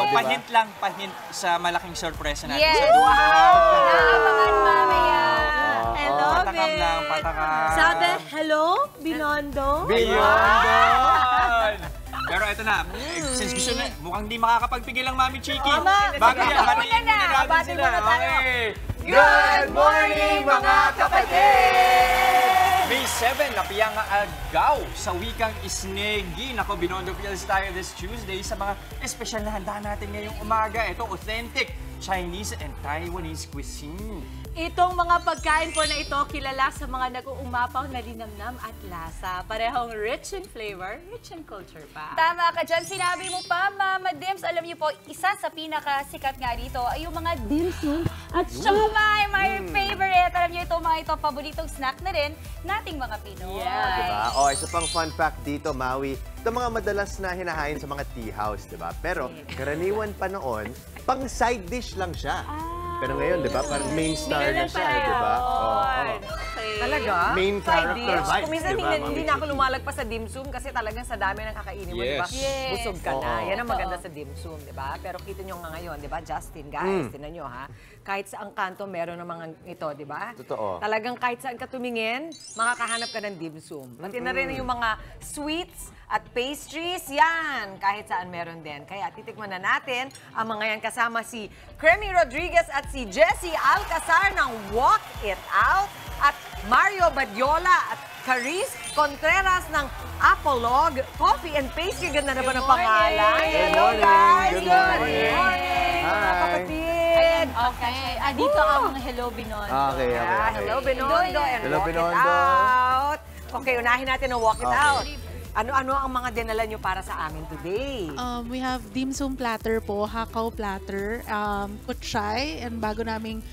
So, diba? pahint sa malaking sorpresa natin Yes! sa dulo. Naabangan mamaya. I love Patakam it. lang, patakam. Sabi, hello, Binondo. Binondo! Pero ito na, since gusto na, mukhang di makakapagpigil ang Mami Chiki. Tama. Bago yan, batiin na. muna natin Batiin sila. muna tayo. Okay. Good morning, mga kapatid! May 7 na piyang agaw sa wikang Isnegi. Nako, Binondo Feels tayo this Tuesday sa mga espesyal na handa natin ngayong umaga. Ito, authentic Chinese and Taiwanese cuisine. Itong mga pagkain po na ito, kilala sa mga nag-uumapaw na linamnam at lasa. Parehong rich in flavor, rich in culture pa. Tama ka dyan. Sinabi mo pa, Mama Dims, alam niyo po, isa sa pinakasikat nga dito ay yung mga dim sum at siomai, my favorite. Alam niyo ito, mga ito, paboritong snack na rin nating mga Pinoy. Diba? O, isa pang fun fact dito, Maui. Ito mga madalas na hinahain sa mga tea house, diba? Pero karaniwan pa noon, pang side dish lang siya. Pero ngayon, di ba? Parang main star na siya, di ba? Okay. Talaga? Main character Dish. vibes, Kung minsan di ba, hindi na ako lumalagpas sa dim sum kasi talagang sa dami ng kakainin mo, di ba? Yes. Busog ka na. Oo. Yan ang maganda sa dim sum, di ba? Pero kita nyo nga ngayon, di ba, Justin, guys, tinan nyo ha. Kahit sa ang kanto, meron ng mga ito, di ba? Totoo. Talagang kahit saan ka tumingin, makakahanap ka ng dim sum. Pati na rin yung mga sweets at pastries, yan. Kahit saan meron din. Kaya titikman na natin ang mga yan kasama si Cremi Rodriguez at si Jessie Alcazar ng Walk It Out at Mario Badiola at Caris Contreras ng Apolog Coffee and Pastry. Ganda na ba ng pangalan? Good Hello, morning. guys! Good Good morning. morning, mga Hi. kapatid! Okay. Dito ang Hello Binondo. Okay. Hello, Binondo, and Hello, Walk Binondo. It Out. Okay, unahin natin ang Walk It Okay. Out. Ano-ano ang mga dinala nyo para sa amin today? We have dim sum platter po, hakaw platter, kutsay, and bago naming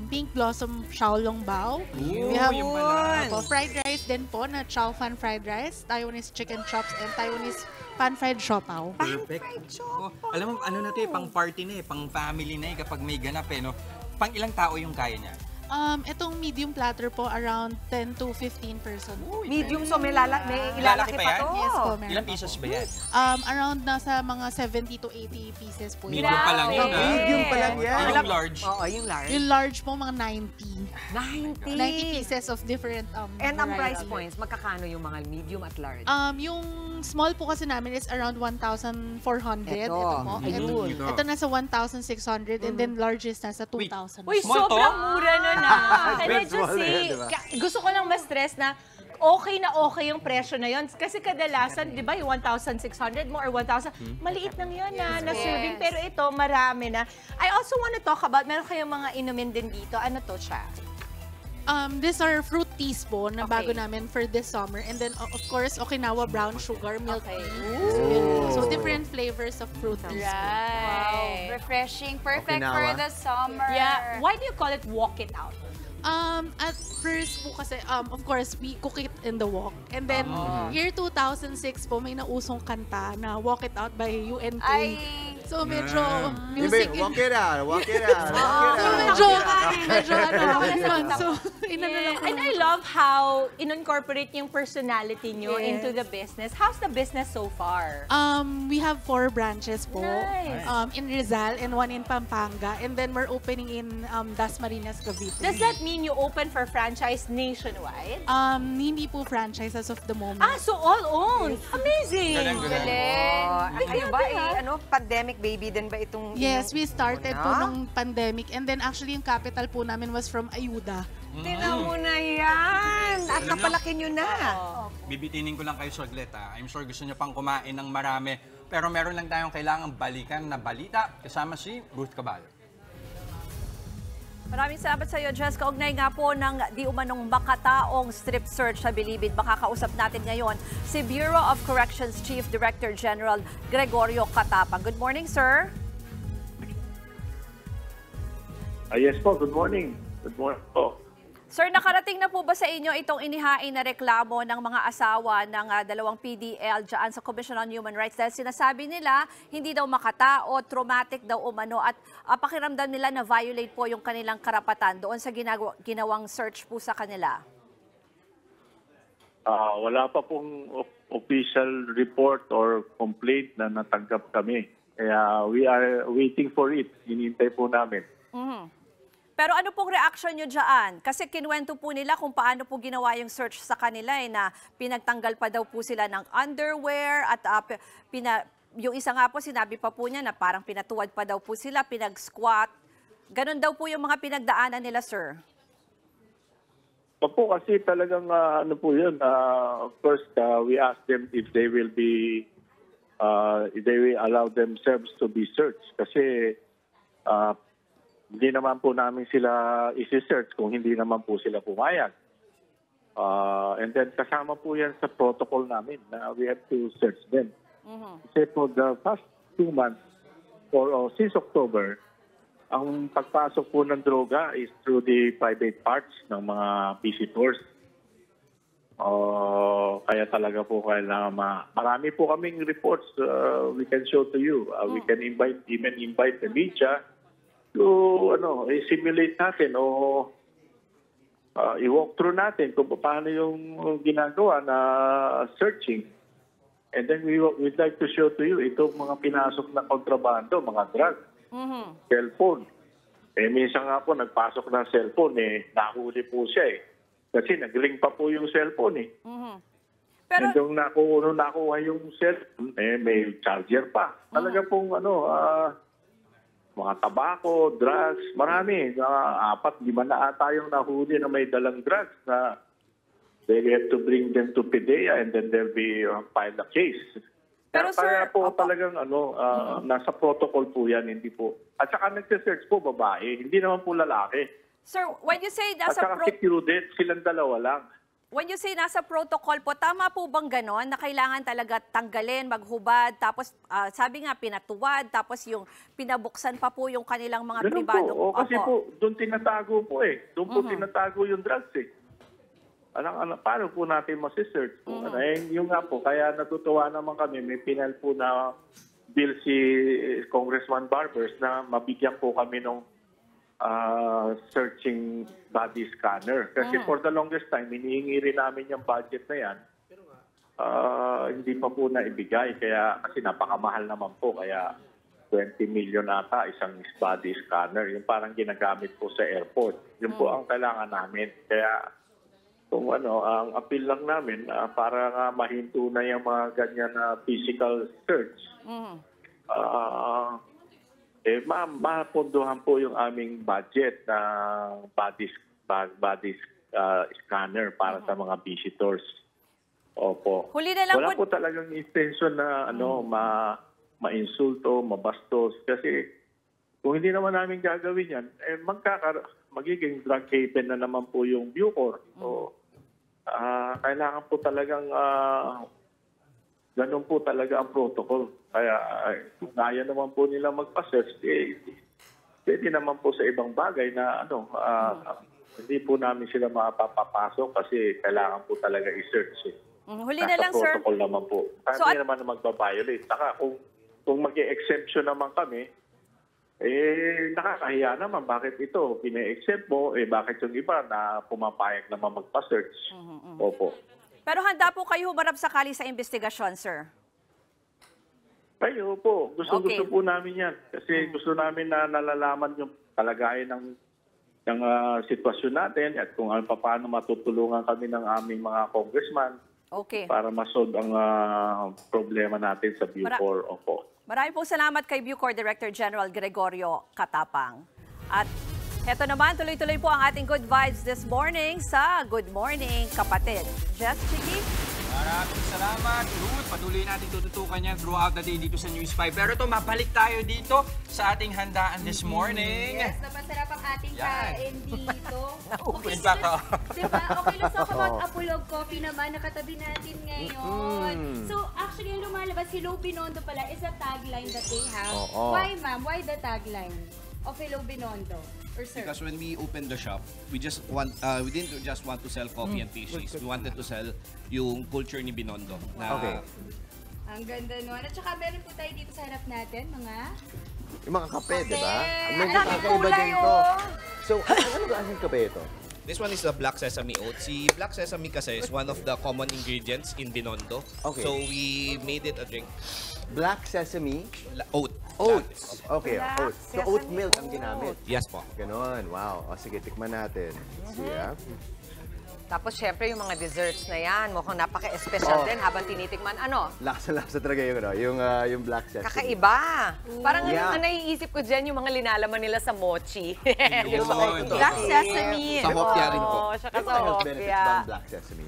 pink blossom xiaolong bao. We have yung pala. po, fried rice din po na chow fan fried rice, Taiwanese chicken chops, and Taiwanese pan fried siopaw. Perfect. Oh, alam mo, ano na ito pang party na pang family na kapag may ganap no? Pang ilang tao yung kaya niya? Itong medium platter po, around 10 to 15 person. Medium, so may ilalaki Lalaki pa pa yan? to. Yes po, meron Ilang po. pieces ba yan? Around nasa mga 70 to 80 pieces po. Medium pa lang yun, Medium pa lang yan. Yung large. Oo, yung large. Yung large po, mga 90. 90. 90 pieces of different And ang price variety. points, magkakano yung mga medium at large? Yung small po kasi namin is around 1,400. Ito. po. Ayun. Ito nasa 1,600 and then largest nasa 2,000. Uy, Small to? sobrang mura nun And Very medyo small na yan, diba? gusto ko lang ma-stress na okay yung presyo na yun. Kasi kadalasan, di ba, yung 1,600 mo or 1,000, maliit lang yun na serving. Pero ito, marami na. I also want to talk about, meron kayong mga inumin din dito. Ano to siya? These are fruit teas po na bago Okay. namin for this summer. And then, of course, Okinawa brown sugar milk Okay. tea. So, different flavors of fruit teas po. Wow, refreshing. Perfect Okinawa. for the summer. Yeah. Why do you call it walk it out? At first po kasi, of course, we cook it in the wok. And then, year 2006 po, may nausong kanta na Walk It Out by UNK. Ay, So, medyo Music. music. Walk it out, walk it out, walk it So, out. medyo yun. So, inano lang ko. And I love how in-incorporate yung personality nyo into the business. How's the business so far? We have 4 branches po. Nice. In Rizal and 1 in Pampanga. And then we're opening in Dasmariñas, Cavite. Does that mean you open for franchise nationwide? Hindi po franchise as of the moment. So all owned. Amazing. galing. Ay, kayo ba, pandemic baby din ba itong... Yes, we started po na? nung pandemic. And then actually yung capital po namin was from Ayuda. Tinan mo na yan! At napalaki nyo na. Bibitinin ko lang kayo saglit. I'm sure gusto nyo pang kumain ng marami. Pero meron lang tayong kailangang balikan na balita kasama si Ruth Cabal. Maraming salamat sa iyo, Jess. Kaugnay nga po ng di umanong makataong strip search sa Bilibid. Makakausap natin ngayon si Bureau of Corrections Chief Director General Gregorio Catapang. Good morning, sir. Yes po, good morning. Good morning po. Sir, nakarating na po ba sa inyo itong inihain na reklamo ng mga asawa ng dalawang PDL dyan sa Commission on Human Rights? Dahil sinasabi nila, hindi daw makatao, traumatic daw umano at pakiramdam nila na violate po yung kanilang karapatan doon sa ginawang search po sa kanila. Wala pa pong official report or complaint na natanggap kami Kaya we are waiting for it. Hinihintay po namin. Pero ano pong reaction nyo dyan? Kasi kinuwento po nila kung paano po ginawa yung search sa kanila na pinagtanggal pa daw po sila ng underwear at yung isa nga po sinabi pa po niya na parang pinatuwad pa daw po sila, pinag-squat. Ganon daw po yung mga pinagdaanan nila, sir. Opo, kasi talagang ano po yun. First, we asked them if they will be, if they will allow themselves to be searched. Kasi hindi naman po namin sila isi-search kung hindi naman po sila pumayag. And then kasama po yan sa protocol namin na we have to search them. Kasi for the past 2 months, or since October, ang pagpasok po ng droga is through the private parts ng mga visitors. Kaya talaga po kailangan marami po kaming reports we can show to you. We can even invite the media to i-simulate natin o i-walk through natin kung paano yung ginagawa na searching. And then we'd like to show to you itong mga pinasok na kontrabando, mga drugs, cellphone. Minsan nga po nagpasok ng cellphone, nahuli po siya Kasi nag-link pa po yung cellphone Pero and yung nakuha yung cellphone, may charger pa. Talaga pong mga tabako, drugs, marami. 4-5 na ata yung nahuli na may dalang drugs na they have to bring them to PDEA and then they'll be filed a case. Pero Kaya sir, po talagang nasa protocol po yan, hindi po. At saka nagse-search po babae, hindi naman po lalaki. sir, when you say At saka secluded, silang dalawa lang. When you say nasa protocol po, tama po bang ganon na kailangan talaga tanggalin, maghubad, tapos sabi nga pinatuwad, tapos yung pinabuksan pa po yung kanilang mga Ganun pribado? po. Kasi po, doon tinatago po Doon po tinatago yung drugs paano po natin masisearch po? Yung nga po, kaya natutuwa naman kami, may pinal po na bill si Congressman Barbers na mabigyan po kami ng searching body scanner. Kasi for the longest time, hinihingi rin namin yung budget na yan. Hindi pa po naibigay. Kasi napakamahal naman po. Kaya 20 million ata isang body scanner. Yung parang ginagamit po sa airport. Yun po ang kailangan namin. Kaya kung ang appeal lang namin para nga mahinto na yung mga ganyan na physical search. Mapunduhan po yung aming budget na body scanner para sa mga visitors. Opo. Huli na lang Wala po talagang intention na ma-insulto, mabastos. Kasi kung hindi naman namin gagawin yan, magiging drug haven na naman po yung Bucor. So, kailangan po talagang ganun po talaga ang protocol. Kaya kung kaya naman po nila magpa-search, pwede naman po sa ibang bagay na hindi po namin sila mapapapasok kasi kailangan po talaga i-search. Huli na lang, sir. Protocol naman po. Kaya So, hindi naman na magbabiolate. Saka kung mag-e-exemption naman kami, nakakahiya naman. Bakit ito? Pina-exempt mo, bakit yung iba na pumapayag naman magpa-search? Opo. Pero handa po kayo humarap sakali sa investigasyon, sir? Kayo po. Gusto po namin yan. Kasi gusto namin na nalalaman yung kalagayan ng sitwasyon natin at kung paano matutulungan kami ng aming mga congressman para masolve ang problema natin sa Bucor. Opo. Maraming po salamat kay Bucor Director General Gregorio Katapang. At eto naman, tuloy-tuloy po ang ating good vibes this morning sa Good Morning Kapatid. Jess, Chiki? Maraming salamat, Ruth. Patuloy natin tututukan yan throughout the day dito sa News 5. Pero ito, mabalik tayo dito sa ating handaan this morning. Yes, napasarap ang ating kain dito. In fact, Diba? Okay, let's talk about Apolog Coffee naman, nakatabi natin ngayon. So, actually, yung lumalabas, Hello Binondo pala is a tagline that they have. Why, ma'am? Why the tagline of Hello Binondo? Or sir? Because when we opened the shop, we didn't just want to sell coffee and pastries. We wanted to sell yung culture ni Binondo. Na, Ang ganda nun. At saka meron po tayo dito sa harap natin, mga... Yung mga kape, di ba? Kape. May Ang kakaiba kulay, din to. So, ano ba ang kape ito? This one is the black sesame oat. Si black sesame kasi is one of the common ingredients in Binondo. Okay. So we made it a drink. Black sesame. Oat. Oats. Okay, Black oats. So sesame oat milk ang ginamit. Yes po. Ganon. Wow. O sige, tikman natin. Siya. Tapos, syempre, yung mga desserts na yan, mukhang napaka-espesyal Oh. din habang tinitikman. Ano? Lasa-lasa talaga yung, yung black sesame. Kakaiba. Parang Yeah. ang naiisip ko dyan, yung mga linalaman nila sa mochi. Yun. Black sesame. Sa hopya rin po. Oo, saka Ano sa mga health benefits ba hopya. ang black sesame?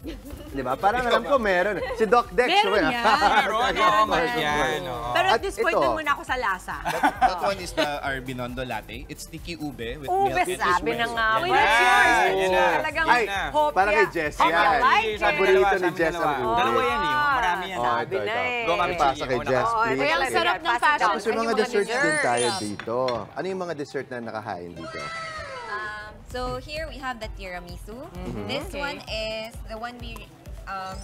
Di ba? Parang alam ko meron. Si Doc Dex. Meron yan. Meron, oo, Mark, yan. oo. Pero At at this point, ito. dun muna ako sa lasa. That one is our Binondo latte. It's sticky ube with Ube, milk and sabi na espresso. nga. Yan Uy, na. that's yours. Yan na. Talagang Ay, hopya. parang kay Jess Hopya yan. like Sabi it. Paborito dalawa, ni sabi Jess ang dalawa. ube. Dalawa yan eh, oh. Marami yan. Oh, Sabi ito, na ito. eh. Go, Ma'am Ipasa kay Gigi, Jess, una ka. please. Kaya ang sarap ng fashion. Tapos yung mga desserts din desserts. tayo dito. Ano yung mga dessert na nakahain dito? So here we have the tiramisu. This one is the one we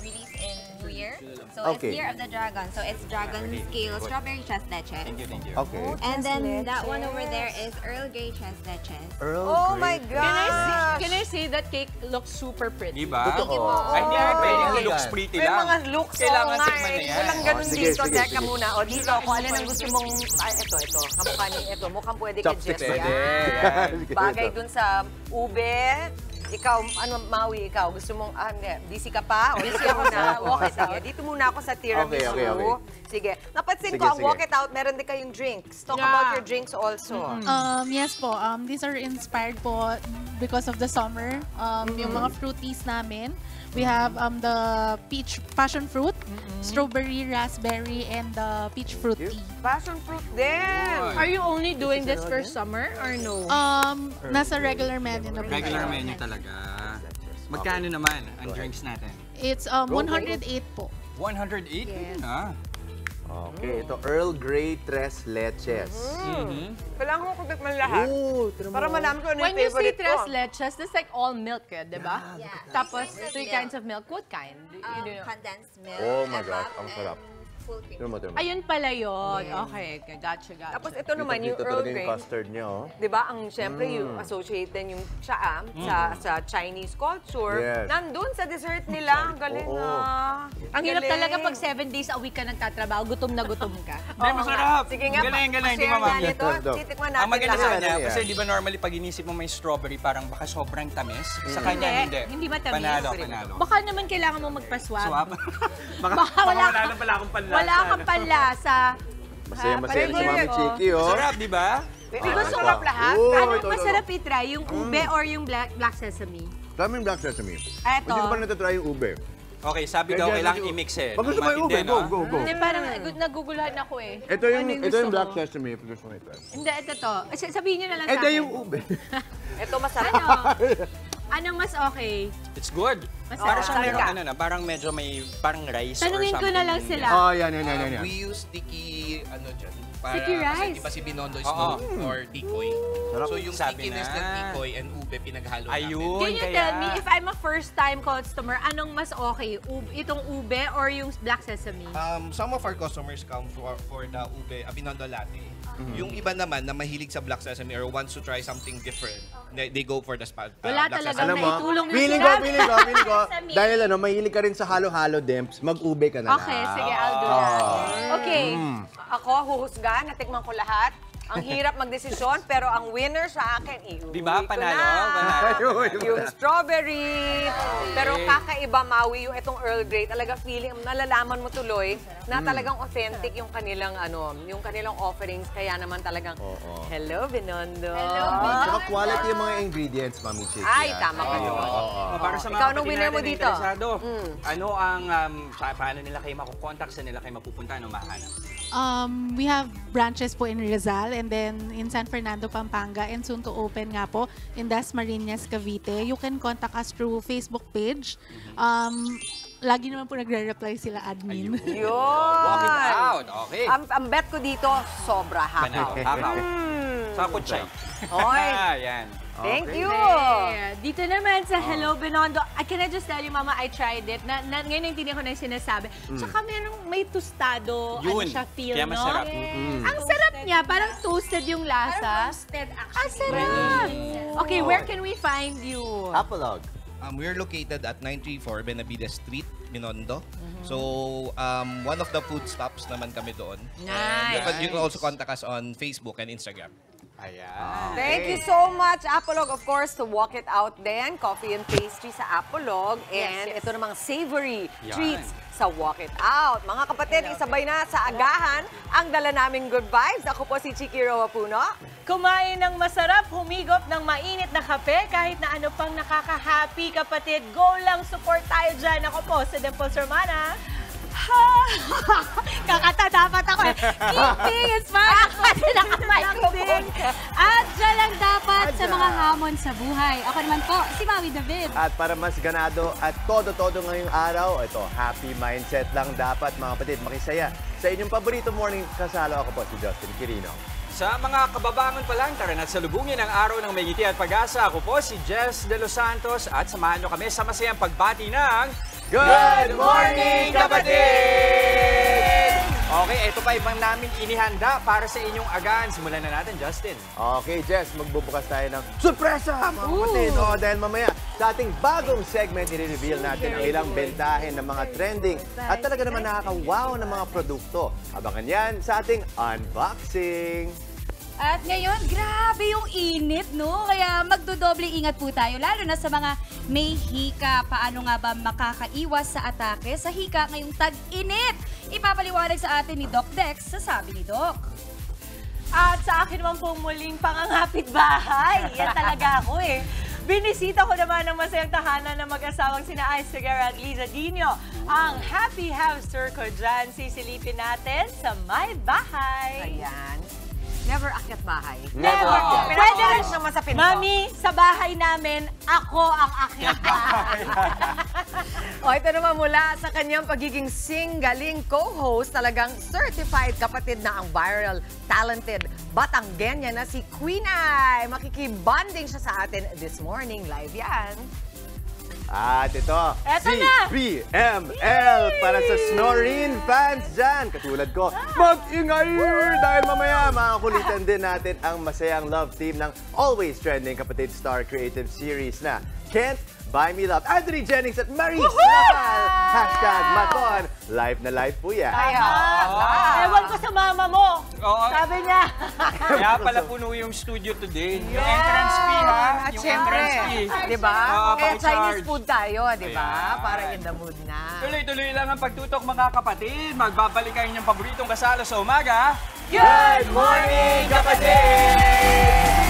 released in New Year. So Okay. it's Year of the Dragon. So it's dragon scale strawberry tres leches. Thank you. Okay. And then that one over there is Earl Grey tres leches. Earl Oh Grey. my God! Can I say that cake looks super pretty? Di ba? Totoo. Ay, hindi Oh. pwedeng Elegant. looks pretty May lang. mga looks, Kailangan oo nga tikman na eh. yan. Walang ganun Oh, sige, dito. sige, Teka sige. muna. O dito, kung alin ang gusto mong... Ay, ito. Kamukha ni ito. Mukhang pwede kay Chopsticks. Jess Pwede. yan. Yan. Bagay dun sa ube. Ikaw, Maui, ikaw, gusto mong, hindi, busy ka pa? O, busy ako na. Walk it out. Dito muna ako sa tiramisu. Okay. Sige. Napansin Sige, ko, ang sige. walk it out, meron din kayong drinks. Talk about your drinks also. Yes po. These are inspired po because of the summer. Yung mga fruities namin. We have the peach passion fruit, strawberry, raspberry, and the peach fruit tea. Passion fruit din. Are you only doing this for summer or no? Nasa regular menu na po. Regular menu talaga. Magkano naman ang drinks natin? It's 108 po. 108 na. Okay, ito Earl Grey tres leches. Kailangan ko tikman lahat. Oh, tira mo. Para malaman ko ano When yung you say favorite tres ko. leches, that's like all milk, di ba? Yeah. Tapos, With 3 milk. kinds of milk. What kind? You do know? Condensed milk. Oh my evap, gosh, ang sarap. and full cream. Tira mo. Ayun pala yun. Okay, gotcha. Tapos ito naman, yung Dito Earl talaga Grey. yung custard niya, oh. Di ba, ang syempre yung associate din yung tsaa sa Chinese culture. Yes. Nandun sa dessert nila. Ang galing Oo. ah. Ang hirap Galing. talaga pag 7 days a week ka nagtatrabaho, gutom na gutom ka. Hindi, masarap. Sige nga, Galing, di share ba, ma'am? nga nito. Dok. Titikman natin Ang maganda sa lahat. kanya, Ano yan? kasi di ba normally pag inisip mo may strawberry, parang baka sobrang tamis. Sa kanya, hindi. Hindi matamis. Panalo. Baka naman kailangan mo magpaswab. Swap. Baka wala wala na pala akong panlasa. Wala kang panlasa. Masaya-masaya si Pwede Mami yan, Chiki, oh. Sarap, di ba? Gusto ko lahat. Oh, Ano ito. masarap i-try? Yung ube or yung black sesame? Daming black sesame. Eto. Hindi ko pa natatry yung ube. Okay, sabi daw kailangan i-mix eh. Pag gusto mo yung ube, Matindi, no? go. Hindi, parang naguguluhan ako eh. Ito yung, Ano ito gusto yung black mo? sesame, if gusto mo ito. Hindi, ito to. Sabihin nyo na lang sa Ito akin. yung ube. Ito masarap. Ano? Anong mas okay? It's good. Parang siyang meron, parang medyo may, parang rice or Tanungin something. ko na lang sila. Oh, yan. We use sticky, dyan. Para, Sticky rice. Kasi di ba si Binondo is Oo. known for tikoy. So yung Sabi stickiness na. ng tikoy and ube pinaghalo Ayun, Can you kaya. tell me if I'm a first-time customer, anong mas okay? Itong ube or yung black sesame? Some of our customers come for the ube, Binondo latte. Yung iba naman na mahilig sa black sesame or wants to try something different, they go for the Wala black talagang sesame. Alam mo, naitulong na feeling sila. ko, dahil mahilig ka rin sa halo-halo dimps, mag-ube ka na lang. Okay, sige, I'll do that. Okay. Ako, huhusga, natikman ko lahat. Ang hirap magdesisyon, pero ang winner sa akin, iuwi Di ba? ko Panalo. na. Panalo. Yung strawberry. Pero kakaiba, Maui, yung itong Earl Grey. Talaga feeling, nalalaman mo tuloy na talagang authentic yung kanilang, yung kanilang offerings. Kaya naman talagang, hello, Binondo. Hello, Tsaka quality yung mga ingredients, Mami Chiki. Ay, tama kayo. Para sa mga Ikaw, anong kapatid winner mo natin na dito? interesado, ano ang, paano nila kayo makukontakt, sa nila kayo mapupunta, ano mahanap? We have branches po in Rizal and then in San Fernando, Pampanga, and soon to open nga po in Dasmariñas, Cavite. You can contact us through Facebook page. Lagi naman po nagre-reply sila admin. Yun. Walking out. Okay. Ang bet ko dito, sobra Panalo. hakaw. Hakaw. Sa kutsay. Oy. Yan. Thank you. Yeah. Dito naman sa Hello Binondo, can I just tell you, Mama, I tried it. Ngayon naintindihan ko na yung sinasabi. Tsaka may tostado, Yun. siya feel, Kaya no? masarap. Ang sarap niya, parang toasted yung lasa. Roasted, actually. Ang sarap! Okay, where can we find you? Apolog. We're located at 934 Benavides Street, Binondo. So, one of the food stops naman kami doon. Nice. And you can also contact us on Facebook and Instagram. Ayan. Thank you so much, Apolog, of course, to walk it out din. Coffee and pastry sa Apolog. And ito namang savory treats sa Walk It Out. Mga kapatid, isabay na sa agahan ang dala naming good vibes. Ako po si Chiki Roa Puno. Kumain ng masarap, humigop ng mainit na kape, kahit na ano pang nakaka-happy, kapatid. Go lang, support tayo dyan. Ako po, si Dimples Romana. Kakata dapat ako eh. Kidding! It's fine! Kasi nakamicrophone. At dyan lang dapat sa mga hamon sa buhay. Ako naman po, si Mami David. At para mas ganado at todo-todo ngayong araw, ito, happy mindset lang dapat, mga kapatid. Makisaya sa inyong paborito morning kasalo. Ako po si Justin Quirino. Sa mga kababangon pa lang, tara na't salubungin ang araw ng may ngiti at pag-asa. Ako po si Jess De Los Santos at samahan nyo kami sa masayang pagbati ng Good morning, kapatid! Okay, ito pa ibang namin inihanda para sa inyong agahan. Simulan na natin, Justin. Okay, Jess, magbubukas tayo ng sorpresa, mga kapatid. Dahil mamaya, sa ating bagong segment, i-reveal natin ang ilang bentahin ng mga trending at talaga naman nakaka-wow ng mga produkto. Abangan yan sa ating unboxing. At ngayon, grabe yung init, no? Kaya magdodoble ingat po tayo, lalo na sa mga may hika. Paano nga ba makakaiwas sa atake sa hika ngayong tag-init? Ipapaliwanag sa atin ni Doc Dex sa sabi ni Doc. At sa akin naman pong muling pangangapit bahay. Yan talaga ako eh. Binisita ko naman ang masayang tahanan ng mag-asawang sina Ice Segura at Liza Dino. Ang happy hamster ko dyan. Sisilipin natin sa may bahay. Ayan. Never akyat bahay. Never akyat. Pwede rin naman sa pinto. Mami, sa bahay namin, ako ang akyat bahay. O, ito naman mula sa kanyang pagiging singgaling co-host, talagang certified kapatid na ang viral, talented Batanggenya na si Queen Ay. Makikibonding siya sa atin this morning. Live yan. At ito, Eto si na! BML para sa Snorin fans dyan. Katulad ko, mag-ingay! Dahil mamaya, makakulitan din natin ang masayang love team ng always trending Kapatid Star Creative Series na Can't Buy Me Love. Anthony Jennings at Maris Rafael. Hashtag Maton. Live na live po yan. Ewan ko sa mama mo. Oo. Sabi niya. Kaya pala puno yung studio today. Yung entrance fee, ha? At Yung syempre, entrance fee. di ba? Oo, Kaya paki-charge. Chinese food tayo, di ba? Ayan. Para in the mood na. Tuloy-tuloy lang ang pagtutok, mga kapatid. Magbabalik ang inyong paboritong kasalo sa umaga. Good morning, kapatid!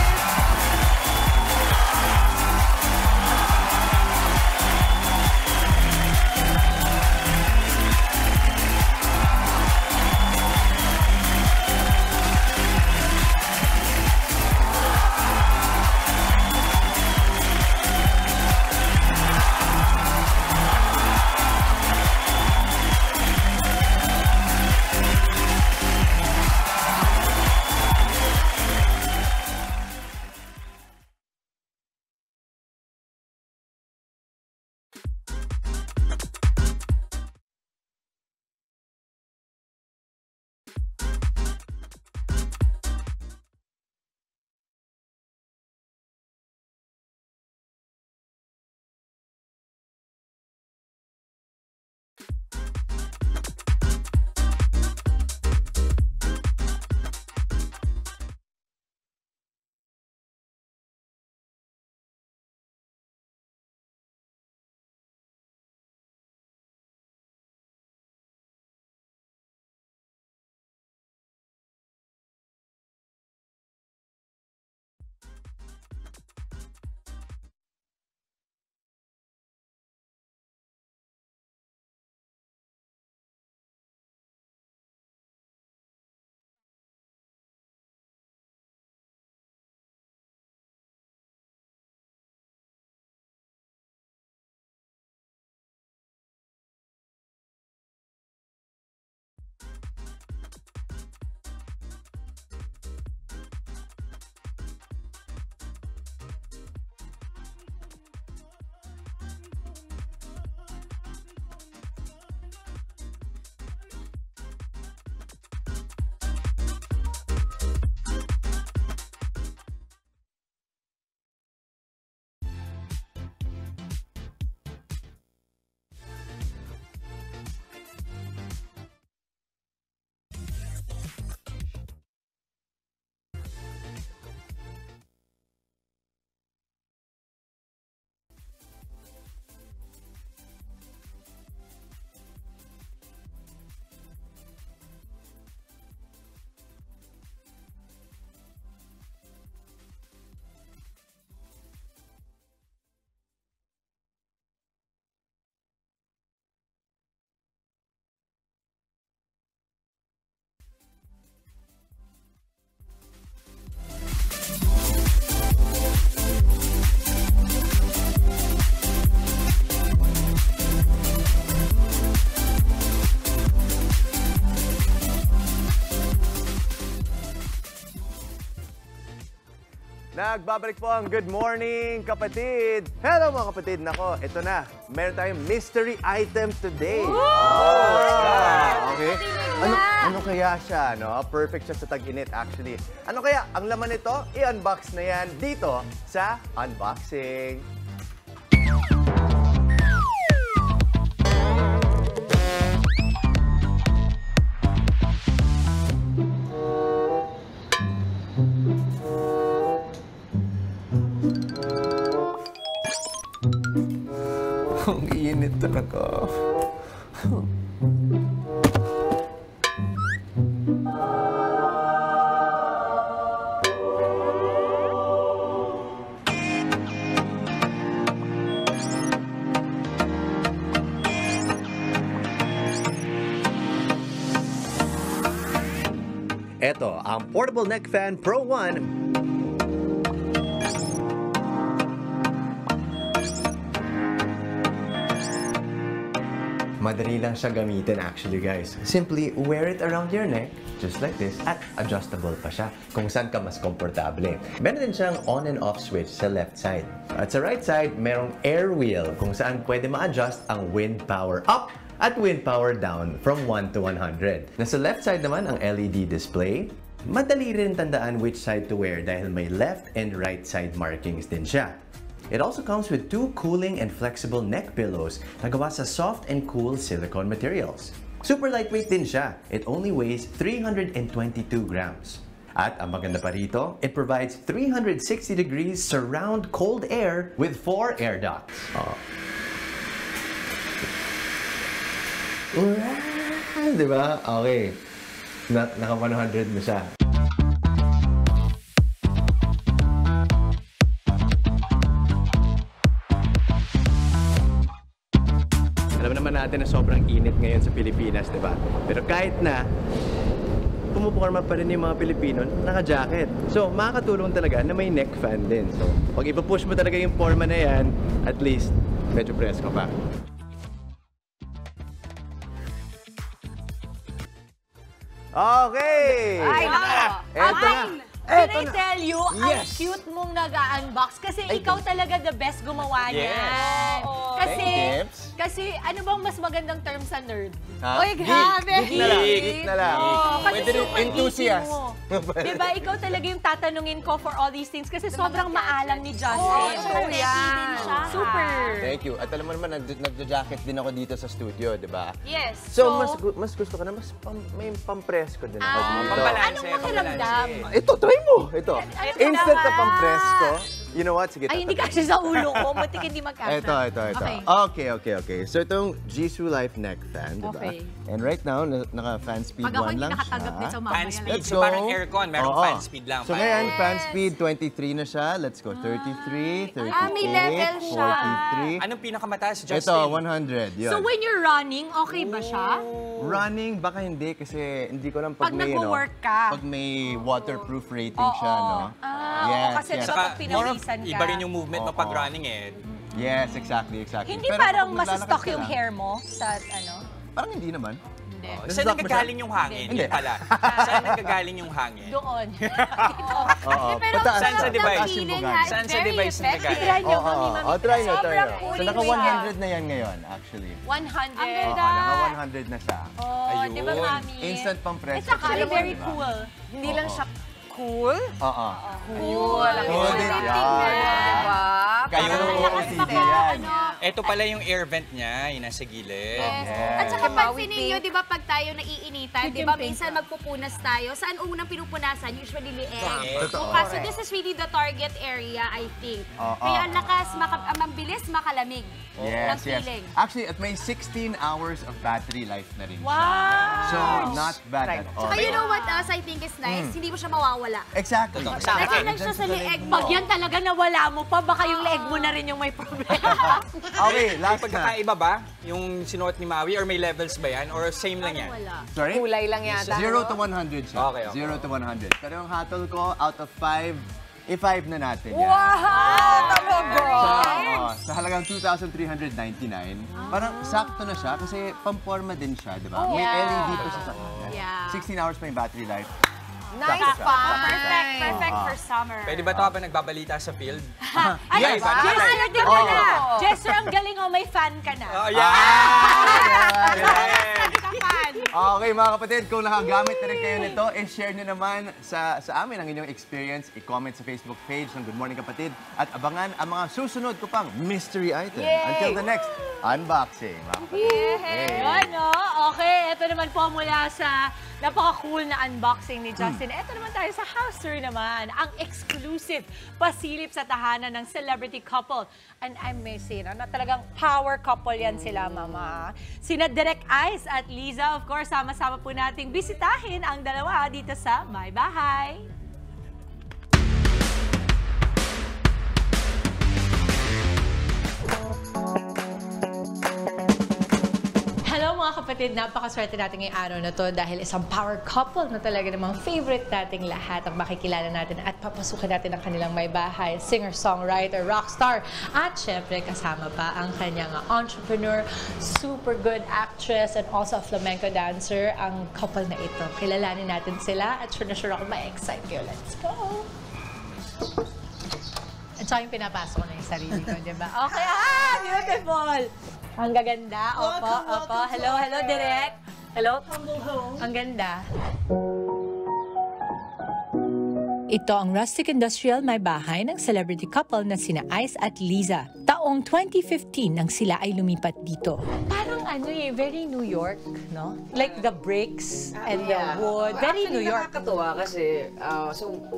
Nagbabalik po ang Good Morning, kapatid! Hello mga kapatid! Nako, ito na. Meron tayong mystery item today. Okay. Ano kaya siya? No? Perfect siya sa tag-init actually. Ano kaya ang laman nito? I-unbox na yan dito sa Unboxing. Ang init talaga. Ito ang Portable Neck Fan Pro 1. Madali lang siya gamitin actually, guys. Simply wear it around your neck, just like this, at adjustable pa siya kung saan ka mas komportable. Meron din siyang on and off switch sa left side. At sa right side, merong air wheel kung saan pwede ma-adjust ang wind power up at wind power down from 1 to 100. Nasa left side naman ang LED display. Madali rin tandaan which side to wear dahil may left and right side markings din siya. It also comes with 2 cooling and flexible neck pillows na gawa sa soft and cool silicone materials. Super lightweight din siya. It only weighs 322 grams. At ang maganda pa rito, it provides 360 degrees surround cold air with 4 air ducts. Diba? Okay. Naka 100 na siya. Alam naman natin na sobrang init ngayon sa Pilipinas, di ba? Pero kahit na, pumuporma pa rin yung mga Pilipino naka-jacket. So, makakatulong talaga na may neck fan din. So, pag ipapush mo talaga yung forma na yan, at least, medyo presko pa. Okay! Ay, Eto na. Can I tell you, ang Yes. cute mong nag-unbox kasi ikaw talaga the best gumawa Yes. niyan. Kasi, Thank you, Tips. kasi ano bang mas magandang term sa nerd? Ha? Oy, grabe! Geek na lang. Geek na lang. Kasi Pwede rin super enthusiast. easy mo. Diba, ikaw talaga yung tatanungin ko for all these things kasi sobrang maalam ni Justin. Oh, yan. Super. Thank you. At alam mo naman, nagja-jacket din ako dito sa studio, di ba? Yes. So, mas gusto ko na, may pampresko din ako dito. Anong pakiramdam? Ito, try mo! Ito. Ito Instant na naman. pampresko. You know what? Sige, Ay, hindi kasi sa ulo ko. Matik hindi magkasya. Ito. Okay. So, itong Jisoo Life Neck Fan, di ba? Okay. And right now, naka-fan speed 1 Pag ako hindi lang nakatanggap din sa siya. mamaya. Fan speed. Let's So go. parang aircon, merong Oo. fan speed lang. So ngayon, fan speed 23 na siya. Let's go. 33, 38, may level siya. 43. Anong pinakamataas, Justin? Ito, 100. Yun. So when you're running, okay ba siya? Running, baka hindi kasi hindi ko lang pag, Pag may, nagwo-work ka. pag may waterproof rating siya, no? Oo, kasi diba Saka, pag more of, pinawisan ka. iba rin yung movement mo pag Oo. running eh. Yes, exactly. Hindi Pero parang pag naglalakad mas-stock ka yung lang, hair mo sa ano? Parang hindi naman. Hindi. Saan Nasa-stock mo nagagaling yung hangin? Hindi. Yun pala. Saan nagagaling yung hangin? Doon. Oo. Pero Pataas saan sa siya. device? Pataas yung feeling bugad. ha, Saan sa very device effective. nagagaling? Try nyo, Oo, Mami, oo. Mami. Oh, try nyo. Sobrang So, cool naka siya. 100 na yan ngayon, actually. 100. Ang Oo, ganda. naka 100 na siya. Oh, Ayun. di ba, Mami? Instant pampresko. It's actually siya, very diba? cool. Hindi lang siya cool. Oo. Cool. Ang Cool din ganda. yan. Diba? Kayo, Parang OCD yan. Ito pala yung air vent niya, yung nasa gilid. At saka Maui pansinin nyo, di ba, pag tayo naiinitan, di ba, minsan magpupunas tayo. Saan unang pinupunasan? Usually lieg. Totoo. So this is really the target area, I think. Oo. Kaya ang lakas, mabilis, makalamig. Yes, ng yes. feeling. Actually, at may 16 hours of battery life na rin siya. Wow! So, not bad at all. Saka you know what else I think is nice? Hindi mo siya mawawala. Exactly. Kasi lang siya sa lieg mo. Pag yan talaga nawala mo pa, baka yung leg mo na rin yung may problema. Okay, last na. Pagkakaiba ba yung sinuot ni Maui or may levels ba yan? Or same lang yan? Wala. Sorry? Kulay lang yata. 0 to 100 siya. Okay. 0 to 100. Pero yung hatol ko, out of 5, i-5 na natin yan. Wow! Talaga! Sa halagang 2,399, parang sakto na siya kasi pamporma din siya, di ba? May LED pa siya sa kanya. Yeah. 16 hours pa yung battery life. Nice Sakto siya. find. Perfect for summer. Pwede ba ito habang nagbabalita sa field? Ay, Yes, Jester, alay. tingnan na. Jester, ang galing may fan ka na. Oh, yeah! Fan. Okay mga kapatid, kung nakagamit na rin kayo nito, share nyo naman sa amin ang inyong experience. I-comment sa Facebook page ng Good Morning Kapatid at abangan ang mga susunod ko pang mystery item. Until the next unboxing, mga kapatid. Yun, no? Okay, ito naman po mula sa napaka-cool na unboxing ni Justin. Ito naman tayo sa house tour naman. Ang exclusive pasilip sa tahanan ng celebrity couple. And I may say na talagang power couple yan sila, mama. Sina Direk Ice at Liza, of course, sama-sama po nating bisitahin ang dalawa dito sa My Bahay. Hello mga kapatid, napakaswerte natin ngayong araw na to dahil isang power couple na talaga namang favorite nating lahat ang makikilala natin at papasukin natin ang kanilang may bahay, singer-songwriter, rockstar at syempre kasama pa ang kanyang entrepreneur, super good actress and also a flamenco dancer, ang couple na ito. Kilalanin natin sila at sure na sure ako ma-excite kayo. Let's go! At saka yung pinapasok ko na yung sarili ko, di ba? Okay, beautiful! Ang gaganda. Opo. Hello, Direk. Hello. Ang ganda. Ito ang rustic industrial may bahay ng celebrity couple na sina Ice at Liza. Taong 2015 nang sila ay lumipat dito. Parang very New York, no? Like the bricks and the wood. Very New York. Nakakatuwa kasi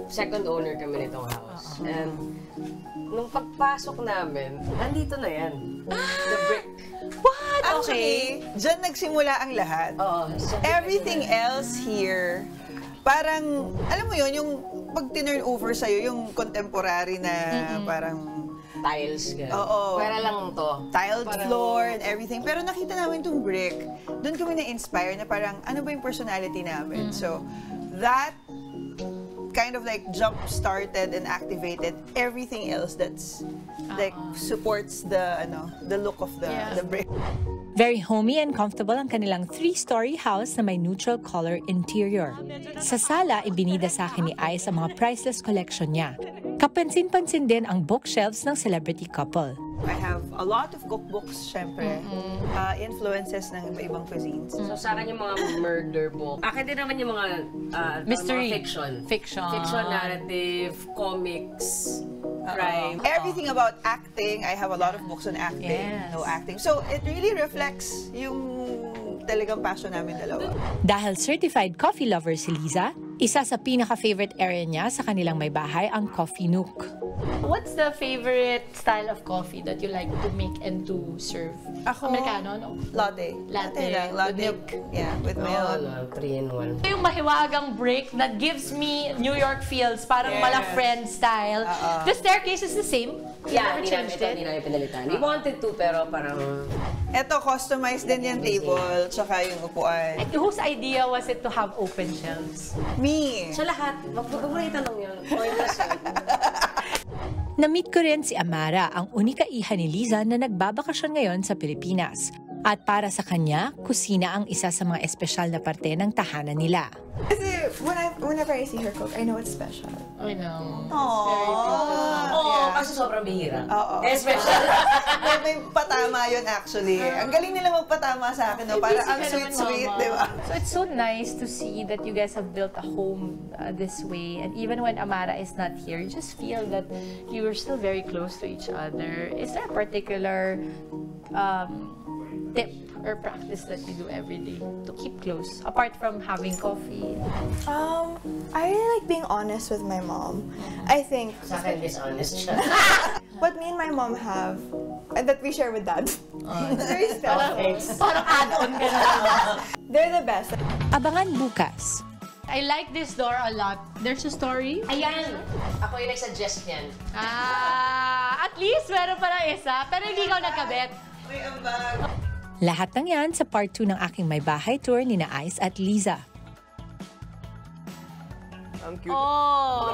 second owner kami nitong house. And nung pagpasok namin, nandito na yan. The brick. What? Actually, dyan nagsimula ang lahat. Everything else here, parang, alam mo yun, yung pag tinurn over sa'yo, yung contemporary na parang... Tiles. Oo. Pwera lang to. Tiled floor and everything. Pero nakita namin itong brick. Doon kami na-inspire na parang, ano ba yung personality namin? So, that kind of like jump-started and activated everything else that's like supports the look of the brick. Very homey and comfortable ang kanilang 3-story house na may neutral color interior. Sa sala, ibinida sa akin ni Ice ang mga priceless collection niya. Kapansin-pansin din ang bookshelves ng celebrity couple. I have a lot of cookbooks, syempre. Influences ng iba-ibang cuisines. So sa akin yung mga murder book. Akin din naman yung mga Mystery. Mga Fiction. Fiction, narrative, comics, crime. Everything about acting, I have a lot of books on acting. Yes. No acting. So it really reflects yung talagang passion namin dalawa. Dahil certified coffee lover si Liza, isa sa pinaka-favorite area niya sa kanilang may bahay ang coffee nook. What's the favorite style of coffee that you like to make and to serve? Ako, Americano, no? Latte. Latte. lang. Latte. With milk. Yeah, with milk. 3-in-1. Yung mahiwagang brick that gives me New York feels, parang mala friend style. The staircase is the same. You never changed it. Hindi namin pinalitan. We wanted to, pero parang... Eto, customized din yung table, tsaka yung upuan. Whose idea was it to have open shelves? Me. Sa lahat, wag mo itanong yun. Pointless yun. Na-meet ko rin si Amara, ang unika iha ni Liza na nagbabakasyon ngayon sa Pilipinas. At para sa kanya, kusina ang isa sa mga espesyal na parte ng tahanan nila. Kasi whenever I see her cook, I know it's special. I know. Oo, kasi sobrang bihira. Oo. Especially. may patama yun actually. Ang galing nila magpatama sa akin, no? Para ang sweet-sweet, di ba? So it's so nice to see that you guys have built a home this way. And even when Amara is not here, you just feel that you are still very close to each other. Is there a particular tip or practice that you do every day to keep close, apart from having coffee? I really like being honest with my mom. I think Sa akin, dishonest siya. what me and my mom have, and that we share with dad, it's very special. Parang add-on ka na. They're the best. Abangan bukas. I like this door a lot. There's a story. Ayan! Ako yung nag-suggest niyan. At least meron pa ng isa, pero hindi ikaw nagkabit. Lahat ng yan sa part 2 ng aking may bahay tour ni na Ice at Liza. Ang cute.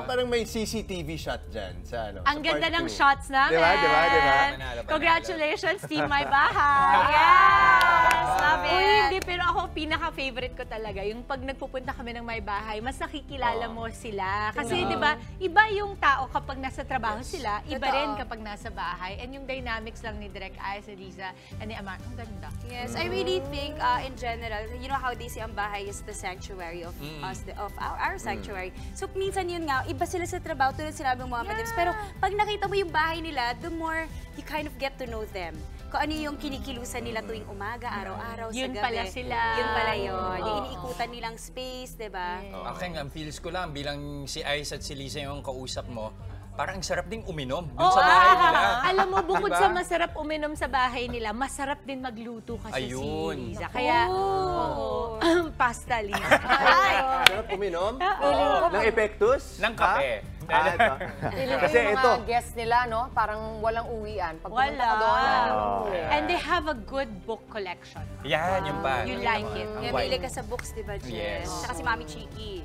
Parang may CCTV shot dyan sa ano. Ang sa ganda part ng 2. shots namin. Diba? Congratulations, Team My Bahay. Yes! Love it. Uy, hindi, pero ako pinaka-favorite ko talaga, yung pag nagpupunta kami ng may bahay, mas nakikilala mo sila. Kasi, di ba, iba yung tao kapag nasa trabaho sila, iba rin kapag nasa bahay. And yung dynamics lang ni Direk Ais, ni Liza, and ni Amar, ang ganda. Yes, I really think, in general, you know how they say ang bahay is the sanctuary of us, of our sanctuary. So, minsan yun nga, iba sila sa trabaho, tulad sinabi ng mga madims. Pero, pag nakita mo yung bahay nila, the more you kind of get to know them. Kung ano yung kinikilusan nila tuwing umaga, araw-araw, sa gabi. Yun pala sila. Yun pala yun. Yung iniikutan nilang space, diba? Akin, ang feels ko lang, bilang si Ice at si Liza yung kausap mo, parang ang sarap ding uminom dun sa bahay nila. Alam mo, bukod sa masarap uminom sa bahay nila, masarap din magluto kasi si Liza. Kaya, pasta Liza. Sarap uminom? Ng epektus? Ng kape. Kasi yung ito. mga guests nila, no? Parang walang uwian. Pag pumunta Wala. ka doon, And they have a good book collection. Yan, yung pa. You like it. Kaya mahilig ka sa books, diba, Jess? Yes. Tsaka si Mami Chiki.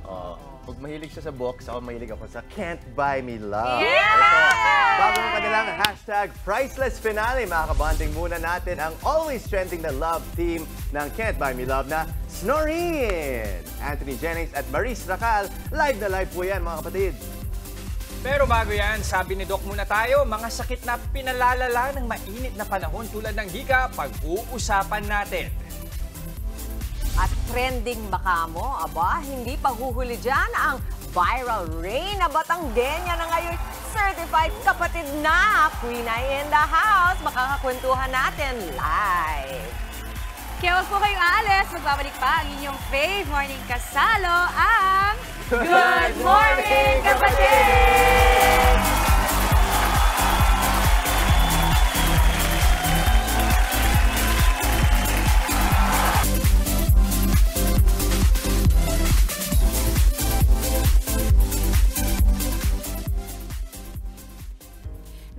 Pag mahilig siya sa books, ako mahilig ako sa Can't Buy Me Love. Yeah! Ito, bago ang kanilang hashtag Priceless Finale, makakabanding muna natin ang always trending na love theme ng Can't Buy Me Love na Snorin. Anthony Jennings at Maurice Racal, live na live po yan, mga kapatid. Pero bago yan, sabi ni Doc muna tayo, mga sakit na pinalalala ng mainit na panahon tulad ng hika, pag-uusapan natin. At trending baka mo, aba, hindi pa huhuli dyan ang viral Reyna Batangueña na ngayon certified kapatid na Queen Ay in the house. Makakakwentuhan natin live. Kaya wag po kayong aalis, magbabalik pa ang inyong fave morning kasalo, ang Good Morning Kapatid!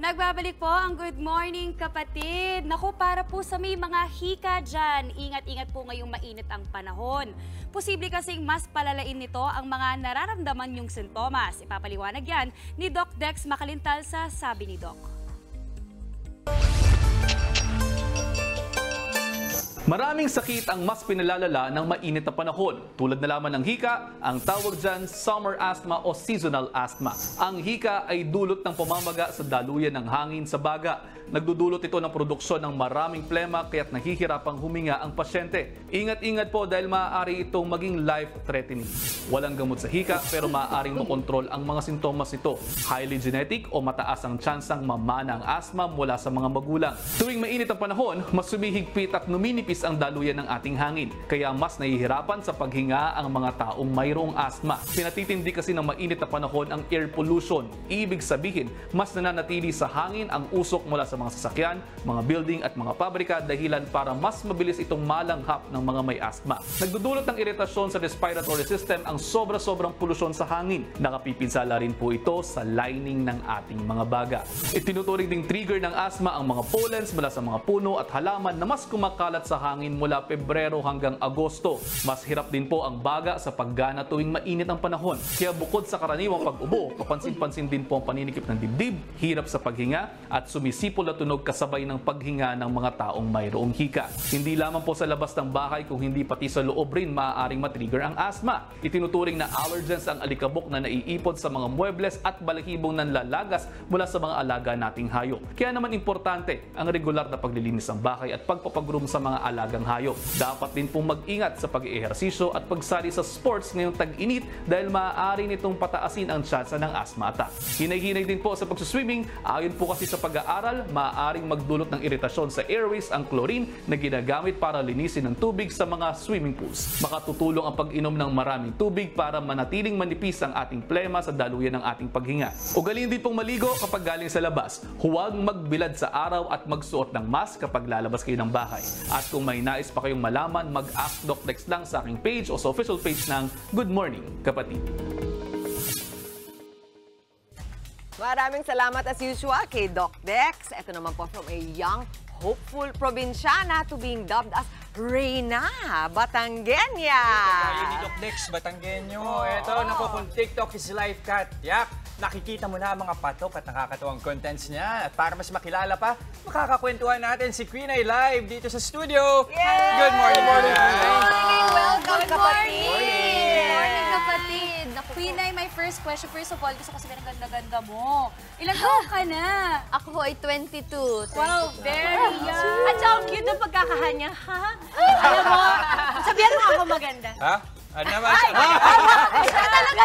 Nagbabalik po ang Good Morning Kapatid. Naku, para po sa may mga hika dyan, ingat-ingat po ngayong mainit ang panahon. Posible kasing mas palalain nito ang mga nararamdaman yung sintomas. Ipapaliwanag yan ni Doc Dex Makalintal sa Sabi ni Doc. Maraming sakit ang mas pinalalala ng mainit na panahon. Tulad na lamang ng hika, ang tawag dyan summer asthma o seasonal asthma. Ang hika ay dulot ng pamamaga sa daluyan ng hangin sa baga. Nagdudulot ito ng produksyon ng maraming plema kaya't nahihirapang huminga ang pasyente. Ingat-ingat po dahil maaari itong maging life-threatening. Walang gamot sa hika pero maaaring makontrol ang mga sintomas nito. Highly genetic o mataas ang tsansang mamana ang asthma mula sa mga magulang. Tuwing mainit ang panahon, mas sumihigpit at numinipis ang daluyan ng ating hangin. Kaya mas nahihirapan sa paghinga ang mga taong mayroong asthma. Pinatitindi kasi ng mainit na panahon ang air pollution. Ibig sabihin, mas nananatili sa hangin ang usok mula sa mga sasakyan, mga building at mga pabrika dahilan para mas mabilis itong malanghap ng mga may asthma. Nagdudulot ng iritasyon sa respiratory system ang sobra-sobrang polusyon sa hangin. Nakapipinsala rin po ito sa lining ng ating mga baga. Itinuturing ding trigger ng asthma ang mga pollens mula sa mga puno at halaman na mas kumakalat sa hangin mula Pebrero hanggang Agosto. Mas hirap din po ang baga sa paggana tuwing mainit ang panahon. Kaya bukod sa karaniwang pag-ubo, papansin-pansin din po ang paninikip ng dibdib, hirap sa paghinga at sumisipol na tunog kasabay ng paghinga ng mga taong mayroong hika. Hindi lamang po sa labas ng bahay kung hindi pati sa loob rin maaaring matrigger ang asthma. Itinuturing na allergens ang alikabok na naiipon sa mga muebles at balahibong nanlalagas mula sa mga alaga nating hayop. Kaya naman importante ang regular na paglilinis ng bahay at pagpapagroom sa mga alagang hayop. Dapat din pong mag-ingat sa pag-ehersisyo at pagsali sa sports ngayong tag-init dahil maaari nitong pataasin ang tsansa ng asthma attack. Hinay-hinay din po sa pagsuswimming. Ayon po kasi sa pag-aaral, maaaring magdulot ng iritasyon sa airways ang chlorine na ginagamit para linisin ng tubig sa mga swimming pools. Makatutulong ang pag-inom ng maraming tubig para manatiling manipis ang ating plema sa daluyan ng ating paghinga. Ugaliin din pong maligo kapag galing sa labas. Huwag magbilad sa araw at magsuot ng mask kapag lalabas kayo ng bahay. At kung may nais pa kayong malaman, mag-ask Doc Dex lang sa aking page o sa official page ng Good Morning Kapatid. Maraming salamat as usual kay Doc Dex. Ito naman po from a young, hopeful probinsyana to being dubbed as Reyna Batangueña. Kaya ni Doc Dex Batangueño. Ito, naku, kung TikTok is live cat, yak, nakikita mo na ang mga patok at nakakatuwang contents niya. At para mas makilala pa, makakakwentuhan natin si Queen Ay live dito sa studio. Yay! Good morning, morning. Good morning, first question. First of all, gusto ko sabihin ang ganda-ganda mo. Ilang taon ka na? Ako ay 22. Wow, very young. At saka ang cute ng pagkakahanya, ha? Alam mo, sabihan mo ako maganda. Ha? Ano naman? Siya talaga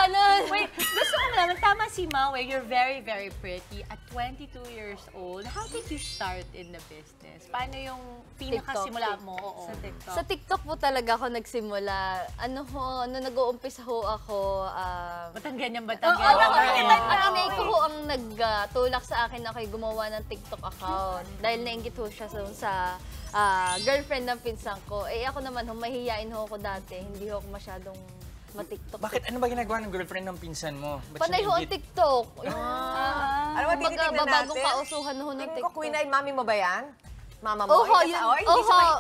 ganun? Wait, gusto ko naman, tama si Maui, you're very, very pretty. At 22 years old, how did you start in the business? Paano yung pinakasimula mo? Sa TikTok. Sa TikTok po talaga ako nagsimula. Nag-uumpisa ho ako. Batanggenyan. Ang inay ko ho ang nagtulak sa akin na ako'y gumawa ng TikTok account. Dahil nainggit ho siya sa girlfriend ng pinsan ko. Ako naman, mahihiyain ho ako dati. Hindi ho ako masyadong ma-TikTok. Bakit? Ano ba ginagawa ng girlfriend ng pinsan mo? Panay ho ang TikTok. Ano ba, tinitignan natin? Bagong kausuhan ho ng TikTok. Queen Ay, mami mo ba yan? Mama mo? Oho, yun.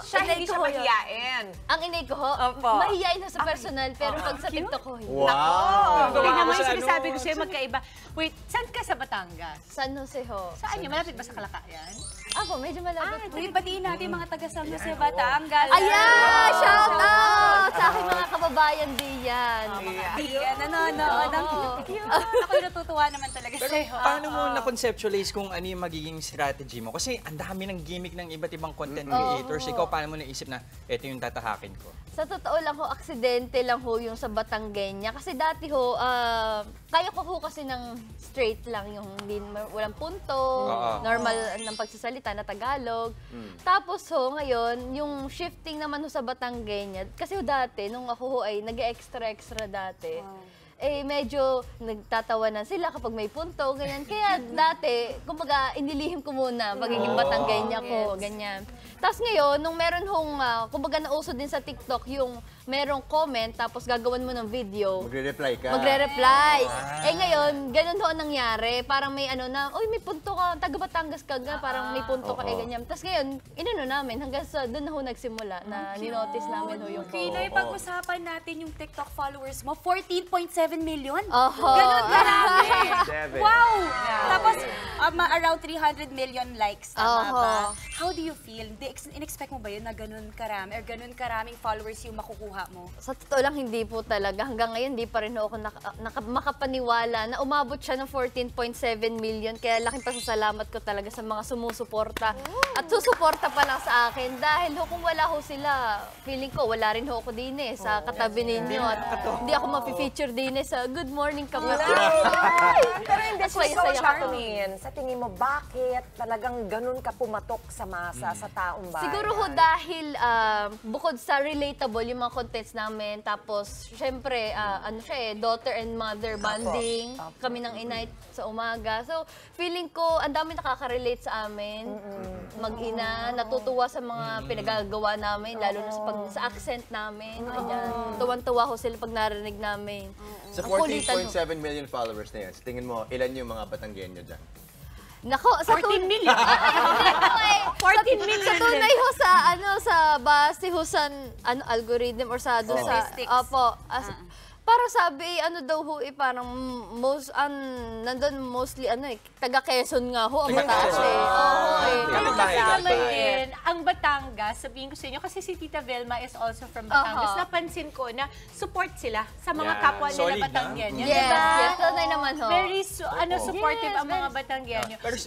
Siya hindi siya mahiyain. Ang inay ko ho, mahiyain ho sa personal, pero pag sa TikTok ho, hindi. Wow! Tingnan mo yung sinasabi ko sa'yo, magkaiba. Wait, saan ka sa Batangas? San Jose ho. Saan yun? Malapit ba sa Kalakayan? Ako, medyo malapit. Batiin natin mga taga San Jose, Batangas. Ayan! Shout out! Sa aking mga kababayan din yan. Ayan, nanonood. Ako'y natutuwa naman talaga sa'yo. Paano mo na-conceptualize kung ano yung magiging strategy mo? Kasi ang dami ng gimmick ng iba't ibang content creators. Ikaw, paano mo naisip na ito yung tatahakin ko? Sa totoo lang ho, aksidente lang ho yung sa Batanggenya. Kasi dati ho, kaya ko ho kasi ng straight lang yung walang punto, normal ng pagsasalita na Tagalog. Tapos ho, ngayon, yung shifting naman ho sa Batanggenya, kasi ho dati, nung ako ho ay nag-extra dati, medyo nagtatawanan sila kapag may punto, ganyan. Kaya dati, kumbaga, inilihim ko muna magiging Batanggenya ko, ganyan. Tapos ngayon, nung meron hong, kumbaga nauso din sa TikTok, yung merong comment, tapos gagawan mo ng video. Magre-reply ka. Magre-reply. Ngayon, ganun ho ang nangyari. Parang may uy, may punto ka, taga Batangas ka, parang may punto ka, ganyan. Tapos ngayon, namin, hanggang sa doon na ho nagsimula, na ninotice namin ho yung Kinoy, pag-usapan natin yung TikTok followers mo, 14.7 million? Oho. Ganun karami. Wow! Tapos, around 300 million likes, tama ba? How do you feel? In-expect mo ba yun na ganun karami or ganun karaming followers yung makukuha mo? Sa totoo lang, hindi po talaga. Hanggang ngayon, hindi pa rin ako makapaniwala na umabot siya ng 14.7 million. Kaya laking pasasalamat ko talaga sa mga sumusuporta. At susuporta pa lang sa akin. Dahil kung wala ho sila, feeling ko, wala rin ho ako din sa katabi ninyo. At hindi ako mapi-feature din sa Good Morning Kapatid. Pero hindi, so charming. Sa tingin mo, bakit talagang ganun ka pumatok sa masa, sa taong bayan? Siguro ho dahil bukod sa relatable yung mga contents namin, tapos syempre, daughter and mother bonding, kami ng inay sa umaga. So, feeling ko, ang dami nakaka-relate sa amin. Mag-ina, natutuwa sa mga pinagagawa namin, lalo na sa accent namin. Tuwan-tuwa ho sila pag narinig namin. Sa 14.7 million followers na yan, tingin mo, ilan yung mga Batanggenyo dyan? Nako, sa 14 million. 14 million. Sa tunay ho sa base ho sa algorithm or sa opo. Para sabi, daw ho, parang nandun mostly, taga Quezon nga ho, ang mataas Pero kasama din, ang Batangas, sabihin ko sa inyo, kasi si Tita Velma is also from Batangas, napansin ko na support sila sa mga kapwa nila Batanggenyo. Yes, tunay naman ho. Very supportive ang mga Batanggenyo. Pero,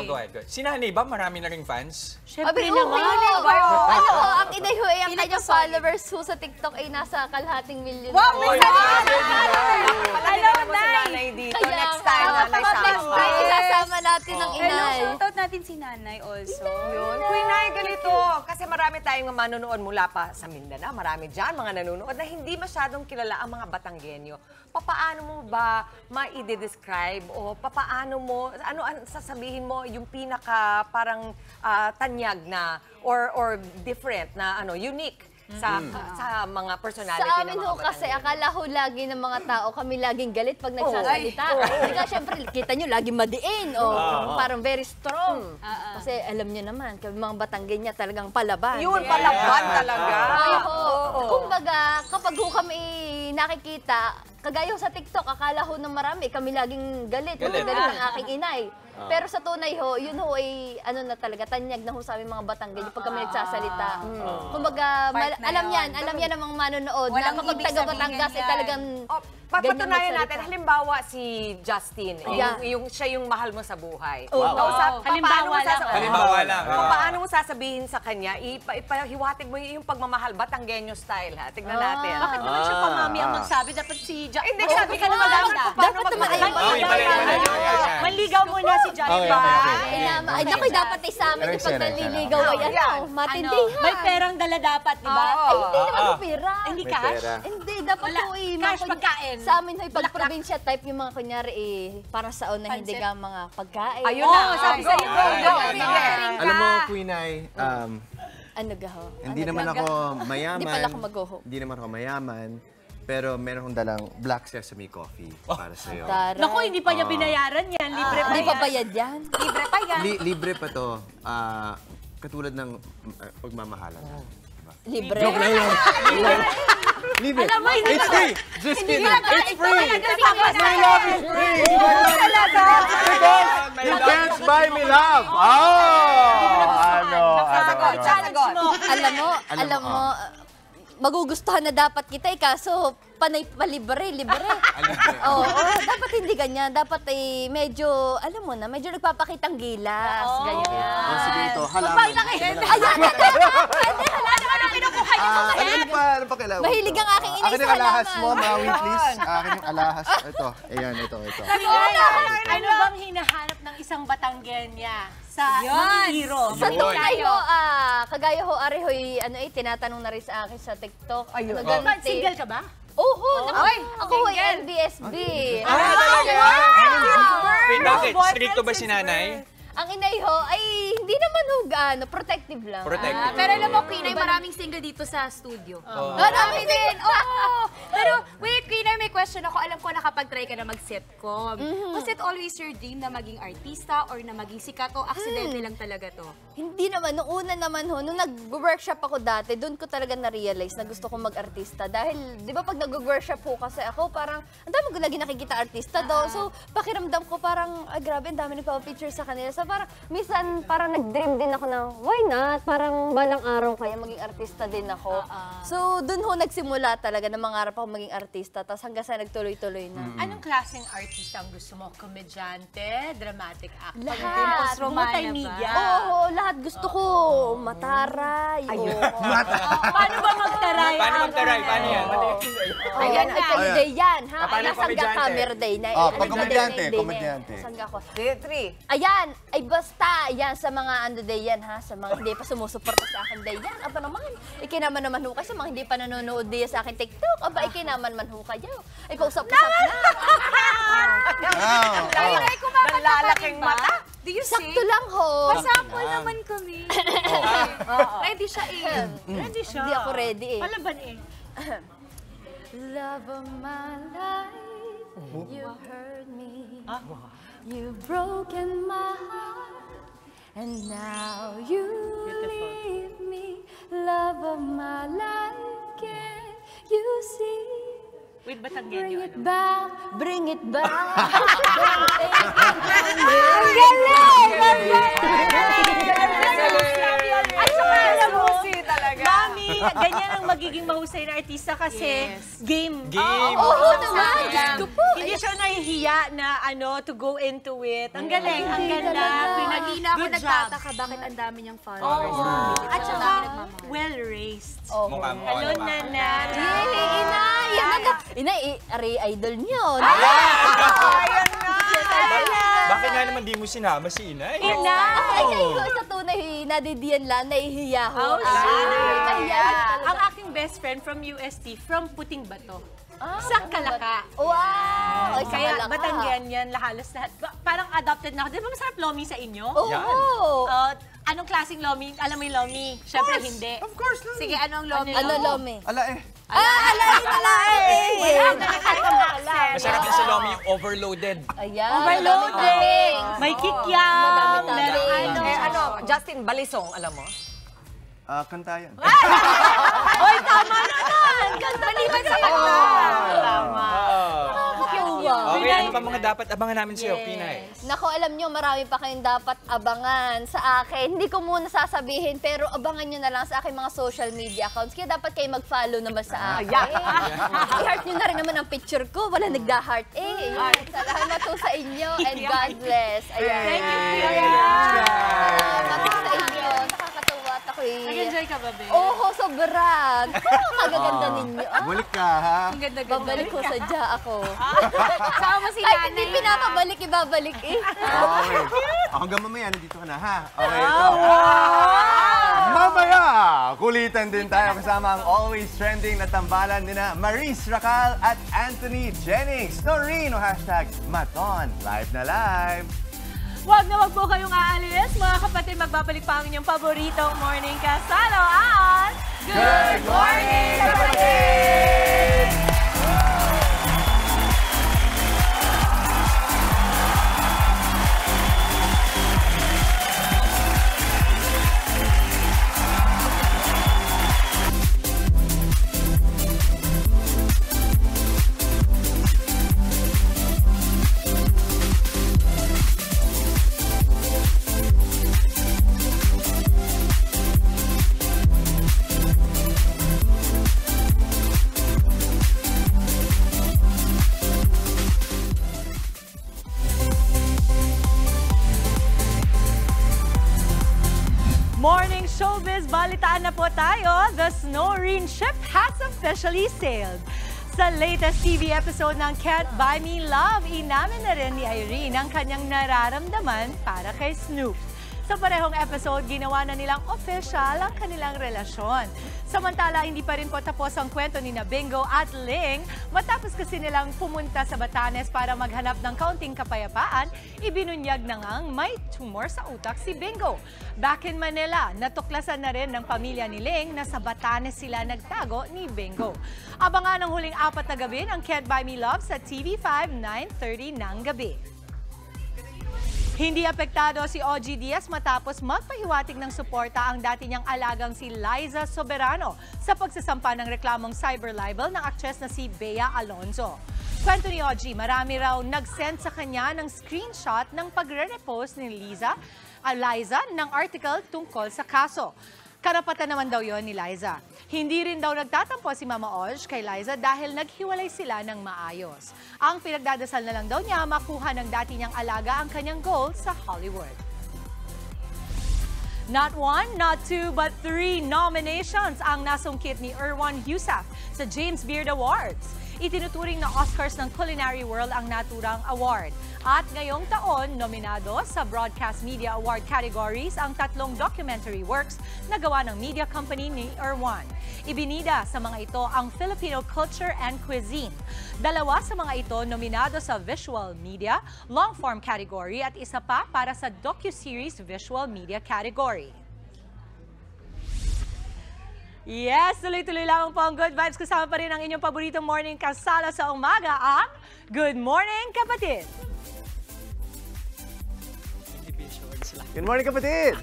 go ahead. Si Nanay ba, marami na ring fans? Siyempre naman. Ang inay ho, ang kanyang followers ho sa TikTok ay nasa kalahating milyon. Wow! Hello, Nanay dito. Next time, Nanay sama. Isasama natin ang inay. Shoutout natin si Nanay also. Yun. Queen Ay, ganito. Kasi marami tayong manonood mula pa sa Mindanao. Marami dyan mga nanonood na hindi masyadong kilala ang mga Batanggenyo. Papaano mo ba ma-i-describe o papaano mo, sasabihin mo yung pinaka parang tanyag na or different na unique sa mga personality sa ng mga amin ho kasi akala ho lagi ng mga tao kami laging galit pag nagsasalita. Kaya syempre kita nyo laging madiin parang very strong. Kasi alam nyo naman kami mga Batanggenya talagang palaban. Yun, palaban talaga. Kumbaga kapag ho kami nakikita, kagaya sa TikTok, akala ho ng marami kami laging galit ng aking inay. Pero sa tunay ho, yun ho ay ano na talaga, tanyag na ho sa aming mga Batanggenyo pag kami nagsasalita. Kumbaga, alam yan ang mga manonood na kapag taga Batangas ay talagang Papatunayan natin, halimbawa si Justin, siya yung mahal mo sa buhay. Halimbawa lang. Paano mo sasabihin sa kanya, ipahiwatig mo yung pagmamahal, Batanggenyo style ha? Tignan natin. Bakit naman siya pamami ang magsabi? Dapat si Justin. Hindi, sabi ka naman paano manligaw muna si Justin. Ay, naku, dapat ay sa amin pag naliligaw ay matindi ha. May perang dala dapat, di ba? Ay, hindi naman po pera. Hindi cash? Hindi, dapat po cash pagkain. Sa amin ho'y pag probinsya type yung mga kunyari para sa na hindi ka mga pagkain. Ayun na, sabi sa'yo, go. Alam mo, Queen Ay, ano gaho? hindi naman ako mayaman. Hindi pala ako mag-goho. Hindi naman ako mayaman. Pero meron akong dalang Black Sesame Coffee para sa'yo. Naku, hindi pa niya binayaran yan. Libre pa Hindi yan. pa bayad yan? Libre pa yan. Libre pa to. Katulad ng pagmamahalan. Libre? Joke lang yun. Libre. Alam mo, It's free. Just kidding. It's free. My love is free. Because you can't buy me love. Alam mo, magugustuhan na dapat kita kaso panay palibre, libre. Oo, dapat hindi ganyan. Dapat medyo, alam mo na, medyo nagpapakitang gilas. Ganyan. Sige ito, halaman. Ano pa kailangan? Mahilig ang aking inay Akin yung alahas mo, Maui, please. Akin yung alahas. Ito, ayan, ito. Ano bang hinahanap ng isang Batanggenya sa mga hero? Sa tunay ho, kagaya ho, ari ho'y, tinatanong na rin sa akin sa TikTok. Ayun. Single ka ba? Oo, ako ho'y NBSB. Wait, bakit? Stricto ba si nanay? Ang inay ho ay hindi naman ho protective lang. Protective. Pero alam mo, Queen, ay maraming single dito sa studio. Marami din. Pero wait, Queen, may question ako. Alam ko nakapag-try ka na mag-sitcom. Was it always your dream na maging artista or na maging sikat o aksidente lang talaga to? Hindi naman. Noong una naman ho, nung nag-workshop ako dati, doon ko talaga na-realize na gusto kong mag-artista. Dahil, di ba pag nag-workshop po kasi ako, parang, ang dami ko lagi nakikita artista doon. So, pakiramdam ko parang, grabe, ang dami nagpapapicture sa kanila. So, parang, minsan, parang nag-dream din ako na, why not? Parang balang araw kaya maging artista din ako. So, doon ho nagsimula talaga na mangarap ako maging artista. Tapos hanggang sa nagtuloy-tuloy na. Anong klaseng artista ang gusto mo? Komedyante, dramatic actor, Lahat. multimedia? Oo, lahat gusto ko. Mataray. Paano ba magtaray? Paano magtaray? Paano yan? Ayan, kayo day yan, ha? Paano Ayan, sangga komedyante? camera day na. Pag komedyante. Sangga ko. 3. Ayan, ay basta, yan sa mga day yan, ha? Sa mga hindi pa sumusuporta sa akin day yan. Aba naman, ikinaman naman ho kayo sa mga hindi pa nanonood din sa akin TikTok. Aba, ikinaman man ho kayo. Ay, pausap-usap na. Ay, kumapag Nalalaking mata. Do you sing? Sakto lang ho. Pasample naman kami. Ready siya eh. Ready siya. Hindi ako ready eh. Palaban eh. Love of my life, you hurt me. You've broken my heart, and now you leave me. Love of my life, can you see? With Bring Batanggenyo. it back, bring it back. Ay, alam mo, talaga. Mami, ganyan ang magiging mahusay na artista kasi game. Oo naman, gusto po. Hindi siya nahihiya na to go into it. Ang galing, ang ganda. Kanina ako Good job. nagtataka bakit ang dami niyang followers. At saka, well-raised. Mukha mo. Hello, Nana. Inay, idol niyo. Ayan na. Bakit nga naman di mo sinama si Inay? Ay, kayo sa tunay, nadidiyan lang, nahihiya ho. Ang aking best friend from UST, from Puting Bato. Sa Kalaka. Wow! Ay, Kaya Kalaka. Batanggen yan, halos lahat. Parang adopted na ako. Di ba masarap lomi sa inyo? Oo. Anong klaseng lomi? Alam mo yung lomi? Siyempre hindi. Of course, Lomi. Sige, anong lomi? Ano, Lomi? Ala eh. Masarap din sa lomi yung overloaded. Ayan. Overloaded. May kikyam. Meron Justin Balisong, alam mo? Kantayan. Oy, tama naman. Maliban sa kanta. Tama. Okay, ano pa? pa mga dapat abangan namin sa'yo, Pinay? Nako, alam nyo, marami pa kayong dapat abangan sa akin. Hindi ko muna sasabihin, pero abangan nyo na lang sa aking mga social media accounts. Kaya dapat kayo mag-follow naman sa akin. I-heart nyo na rin naman ang picture ko. Wala nagda-heart eh. Salamat po sa inyo and God bless. Ayan. Thank you, Salamat po sa inyo. Nakakatuwa at ako'y... Nag-enjoy ka ba, babe? Oo, sobrang. Kagaganda ninyo. Balik ka, ha? Babalik ko, sadya ako. Sama si Kahit nanay. hindi pinapabalik, ibabalik eh. Okay. Hanggang mamaya, nandito ka na, ha? Okay, ito. Mamaya, kulitan din tayo kasama ang always trending na tambalan nina Maurice Racal at Anthony Jennings. Noreen o #Maton. Live na live. Wag na wag po kayong aalis. Mga kapatid, magbabalik pa ang inyong paboritong morning kasalo at... Good morning, kapatid! Morning Showbiz, balitaan na po tayo. The Noreen ship has officially sailed. Sa latest TV episode ng Can't Buy Me Love, inamin na rin ni Irene ang kanyang nararamdaman para kay Snoop. Sa parehong episode, ginawa na nilang official ang kanilang relasyon. Samantala, hindi pa rin po tapos ang kwento ni Bingo at Ling. Matapos kasi nilang pumunta sa Batanes para maghanap ng kaunting kapayapaan, ibinunyag na ngang may tumor sa utak si Bingo. Back in Manila, natuklasan na rin ng pamilya ni Ling na sa Batanes sila nagtago ni Bingo. Abangan ang huling 4 na gabi ng Can't Buy Me Love sa TV5, 9:30 ng gabi. Hindi apektado si OG Diaz matapos magpahiwatig ng suporta ang dati niyang alagang si Liza Soberano sa pagsasampa ng reklamong cyber libel ng aktres na si Bea Alonzo. Kwento ni OG, marami raw nag-send sa kanya ng screenshot ng pagre-repost ni Liza ng article tungkol sa kaso. Karapatan naman daw yon ni Liza. Hindi rin daw nagtatampo si Mama Oj kay Liza dahil naghiwalay sila ng maayos. Ang pinagdadasal na lang daw niya makuha ng dati niyang alaga ang kanyang goal sa Hollywood. Not 1, not 2, but 3 nominations ang nasungkit ni Erwan Heussaff sa James Beard Awards. Itinuturing na Oscars ng culinary world ang naturang award. At ngayong taon, nominado sa Broadcast Media Award categories ang 3 documentary works na gawa ng media company ni Erwan. Ibinida sa mga ito ang Filipino culture and cuisine. 2 sa mga ito nominado sa visual media, long-form category at isa pa para sa docuseries visual media category. Yes, tuloy-tuloy lang po ang good vibes. Kasama pa rin ang inyong paboritong morning kasala sa umaga, ang Good Morning Kapatid! Good morning, kapatid!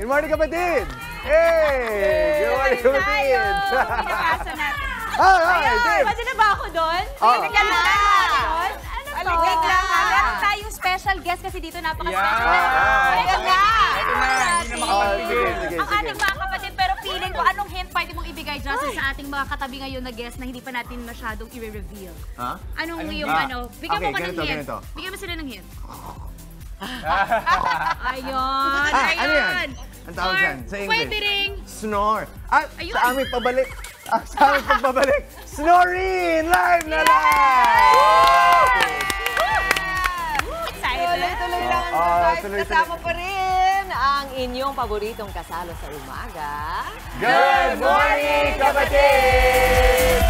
Good morning, kapatid! Hey! Good morning, kapatid! Pinakasa natin. Alright, Pwede na ba ako doon? Oh. Pwede ka na doon? Ano to? Wait lang ha, meron tayong special guest kasi dito napaka-special. Ito na! Ito na, hindi na makapagpigil. Ang ating mga kapatid, pero feeling ko anong hint pwede mong ibigay dyan sa ating mga katabi ngayon na guest na hindi pa natin masyadong i-reveal? Ha? Anong yung ano? Bigyan mo ko ng hint. ganito. Bigyan mo sila ng hint. Ayun! Ano yan? Ang tawag dyan sa English? Pwede ring. Snore. At sa aming pabalik, sa aming pagbabalik, Snoreen! Live na live! Tuloy-tuloy lang ang good vibes. Kasama pa rin ang inyong paboritong kasalo sa umaga. Good morning, kapatid!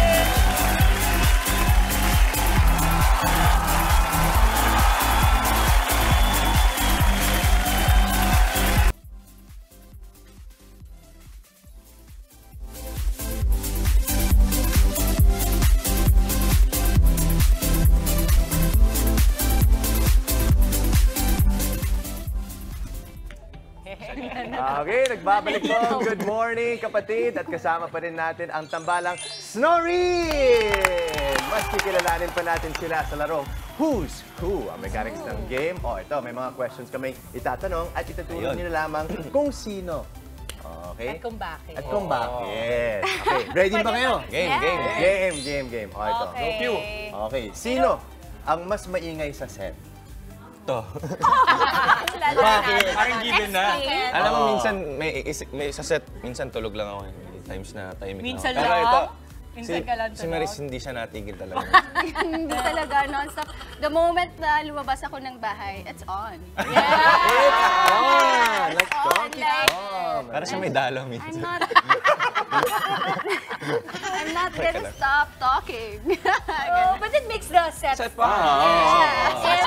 Okay, nagbabalik po ang Good Morning, kapatid. At kasama pa rin natin ang tambalang Snoreen! Mas kikilalanin pa natin sila sa laro Who's Who, ang mechanics ng game. Ito, may mga questions kami itatanong at itutulong nyo na lamang kung sino. Okay? At kung bakit. At kung bakit. Okay, ready ba kayo? Game. Ito. Okay, sino ang mas maingay sa set? Ito. Bakit? Parang given na. Alam mo, minsan may sa set, minsan tulog lang ako. May times na timing Minsan ako. Pero lang? ito, Minsan ka lang si Maris hindi siya natigil talaga. Hindi talaga, non-stop. The moment na lumabas ako ng bahay, it's on. Like Donkey Kong. Para siya may dalaw minsan. I'm not gonna stop talking. But it makes the set fun.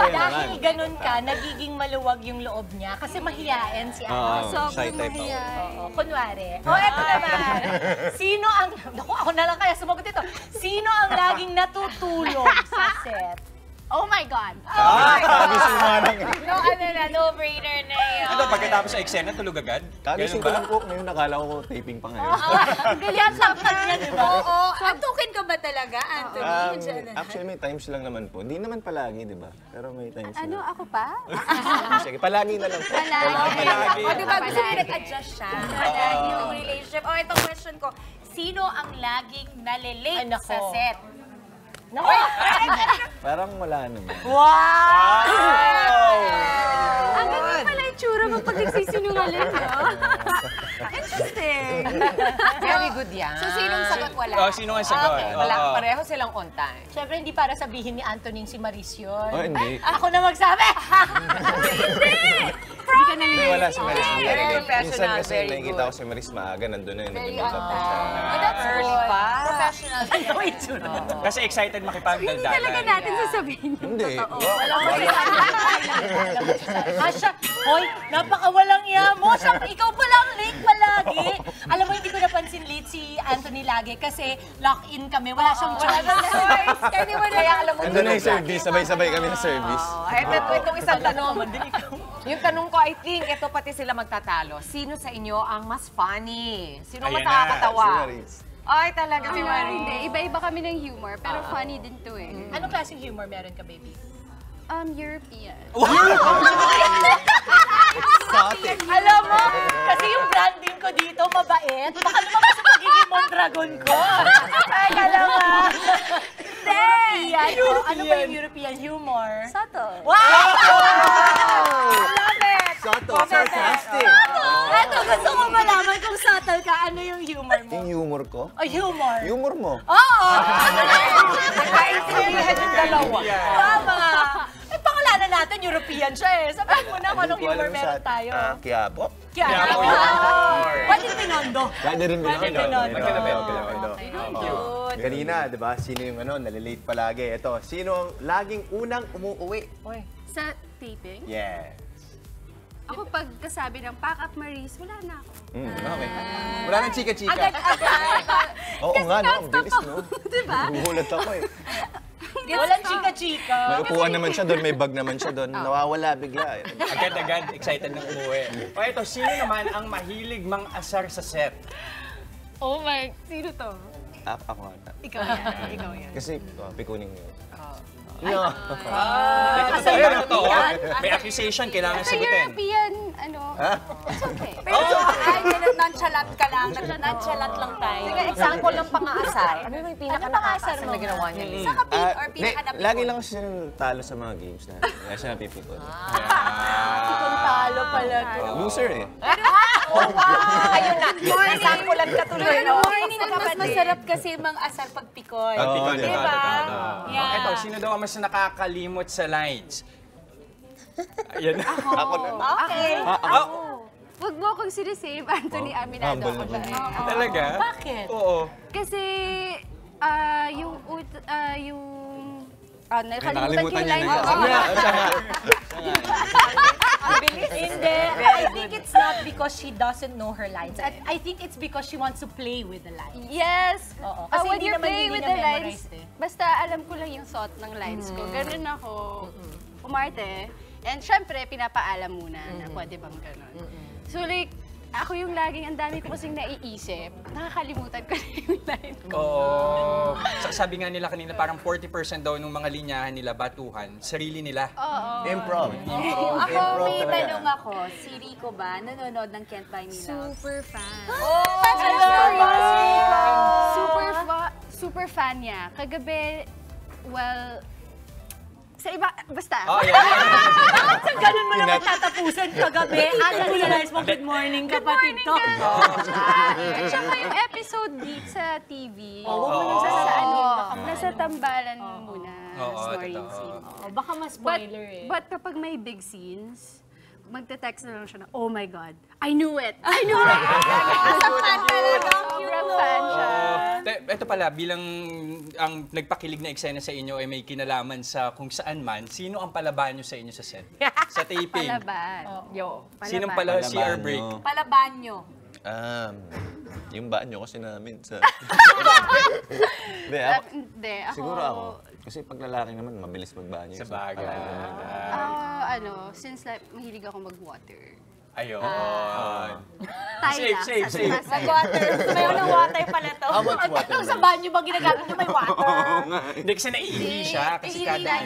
Dahil ganun ka, nagiging maluwag yung loob niya. Kasi mahiyain si Ano. Sobrang mahiyain. Kunwari. Eto naman. Sino ang... Naku, ako na lang kaya sumagot ito. Sino ang laging natutulog sa set? Oh my God. No-brainer na yun. Ano, pagkatapos sa eksena, tulog agad? Kagising ko lang po. Ngayon nakala ko taping pa ngayon. Ganyan saktan niya, di ba? Oo. Antukin ka ba talaga, Anthony? Actually, may times lang naman po. Hindi naman palagi, di ba? Pero may times Ano, na. ako pa? Sige, palagi na lang po. Palagi. O, di ba gusto niya nag-adjust siya? Yung relationship. O, itong question ko. Sino ang laging nalilate sa set? Parang wala naman. Wow! Ang ganda pala yung tsura mo pag nagsisinungaling, no? Interesting. Very good yan. So, sinong sagot wala? Sino ang sagot? Okay, wala. Pareho silang on time. Siyempre, hindi para sabihin ni Antoning si Maris yun. Hindi. Ako na magsabi! Hindi, wala si Maris. Very professional, Minsan kasi very nakikita good. ko si Maris maaga, nandun na yun. Very nag-make up na siya. That's Early good. pa. Professional. Kasi excited makipagdaldalan. Talaga natin sasabihin. Hindi. Asya, hoy, napakawalang iya mo. Ikaw pa lang late palagi. Alam mo, hindi ko napansin late si Anthony lagi kasi lock-in kami. Wala siyang choice. Kaya alam mo, Nandun na yung service. Sabay-sabay kami na service. Itong isang tanong. Yung tanong ko, I think, ito pati sila magtatalo. Sino sa inyo ang mas funny? Sino mas Ayan na, nakakatawa? Si Maris. Ay, talaga si Maris. Hindi, iba-iba kami ng humor, pero funny din to eh. Anong klaseng humor meron ka, baby? European. Exotic. Alam mo, kasi yung branding ko dito, mabait. Baka lumabas sa pagiging Mondragon ko. Ay, alam mo. European. Ano ba yung European humor? Subtle. Wow! Love it! Subtle, sarcastic. Eto, gusto ko malaman kung subtle ka, ano yung humor mo? Yung humor ko? Oh, humor. Humor mo? Oo! Nagkaintindihan yung dalawa. Tama! Eh, pangalanan natin, European siya eh. Sabihin mo na kung anong humor meron tayo. Quiapo? Quiapo. Pwede Pinondo. Pwede rin Pinondo. Kanina, di ba? Sino yung nalilate palagi? Ito, sino ang laging unang umuuwi? Sa taping, Yes. ako pag kasabi ng pack up Maris, wala na ako. Okay. Wala nang chika-chika. Oo nga, no? Ang bilis, no? Diba? Gugulat ako eh. Walang chika-chika. May upuan naman siya doon, may bag naman siya doon. Nawawala bigla. Agad-agad, excited ng umuwi. O ito, sino naman ang mahilig mang asar sa set? Oh my, sino to? Ako ata. Ikaw yan. Kasi pikunin niyo. May accusation, kailangan Sa sagutin. European, it's okay. Pero nonchalant ka lang. Nonchalant lang tayo. Sige, example ng pang-aasar. Ano yung pinaka-nakakasar na ginawa niya? Sa kapit or pinaka-napikon? Lagi lang kasi siya talo sa mga games na. Kaya siya napipikon. Kung talo pala to. Loser eh. Ayun na. Nasangkulan ka tuloy. Pero morning mas masarap kasi mang asar pag pikon. Pag-pikon, Diba? Yeah. Ito, sino daw ang mas nakakalimot sa lines? Ayan. Ako na. Okay. Ako. Huwag mo akong sinisave, Anthony Aminado Humble ako naman. dyan. Talaga? Bakit? Oo. Kasi, nakalimutan ko yung line ko. Hindi. I think it's not because she doesn't know her lines. I think it's because she wants to play with the lines. Yes. Oo. Kasi When hindi you're naman playing hindi with niya the lines, memorized eh. basta alam ko lang yung thought ng lines ko. Ganun ako umarte. And syempre, pinapaalam muna na pwede bang ganun. So like, ako yung laging ang dami ko kasing naiisip, nakakalimutan ko na yung line ko. Oo. sabi nga nila kanina, parang 40% daw ng mga linyahan nila, batuhan, sarili nila. Oo. Improv. Ako, Improv may talaga. tanong ako. Si Rico ba, nanonood ng Can't Buy Me Love? Super fan. Super fan niya. Kagabi, well, sa iba, basta. Oh, yeah. Bakit sa ganun mo naman tatapusan kagabi? Realize mo, good morning, kapatid to. At saka yung episode dito sa TV, nasa tambalan muna. Story scene. Baka mas spoiler eh. But kapag may big scenes, magte-text na lang siya na, oh my God, I knew it! I knew it! As a fan talaga, sobrang fan siya. Ito pala, bilang ang nagpakilig na eksena sa inyo ay may kinalaman sa kung saan man, sino ang palaban nyo sa inyo sa set? Sa taping? Palaban. Sinong pala CR break? Palaban nyo. Yung banyo kasi namin sa... Hindi, ako... Siguro ako. Kasi pag lalaki naman, mabilis magbanyo. Sa bagay. Since mahilig ako mag-water. Ayun. Safe. Mag-water. May unang water pala to. How much water? Sa banyo ba ginagamit nyo may water? Hindi kasi naiihi siya. Kasi kada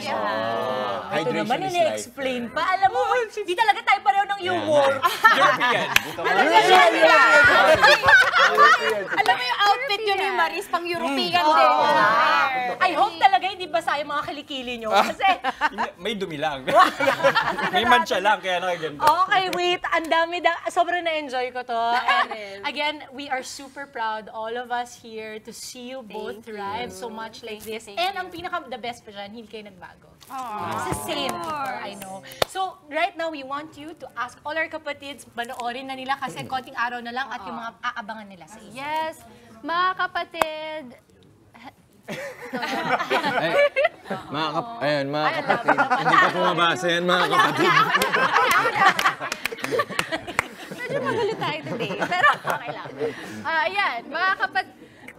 Ito naman, ini-explain pa. Alam mo, di talaga tayo pareho ng humor. European. Alam mo yung outfit yun ni Maris, pang European din. I hope talaga hindi basa yung mga kilikili nyo. Kasi, may dumi lang. May mancha lang, kaya nakaganda. okay, wait. Ang dami sobrang na-enjoy ko to. And again, we are super proud, all of us here, to see you both thrive so much like this. And ang the best pa dyan, hindi kayo nagbago. It's the same, I know. So, right now, we want you to ask all our kapatids, panoorin na nila kasi konting araw na lang at yung mga aabangan nila sa inyo. Yes, mga kapatid, Mga kapatid. Hindi ka pumabasa yan, mga kapatid. medyo magulo tayo today, pero okay lang. Ayan, mga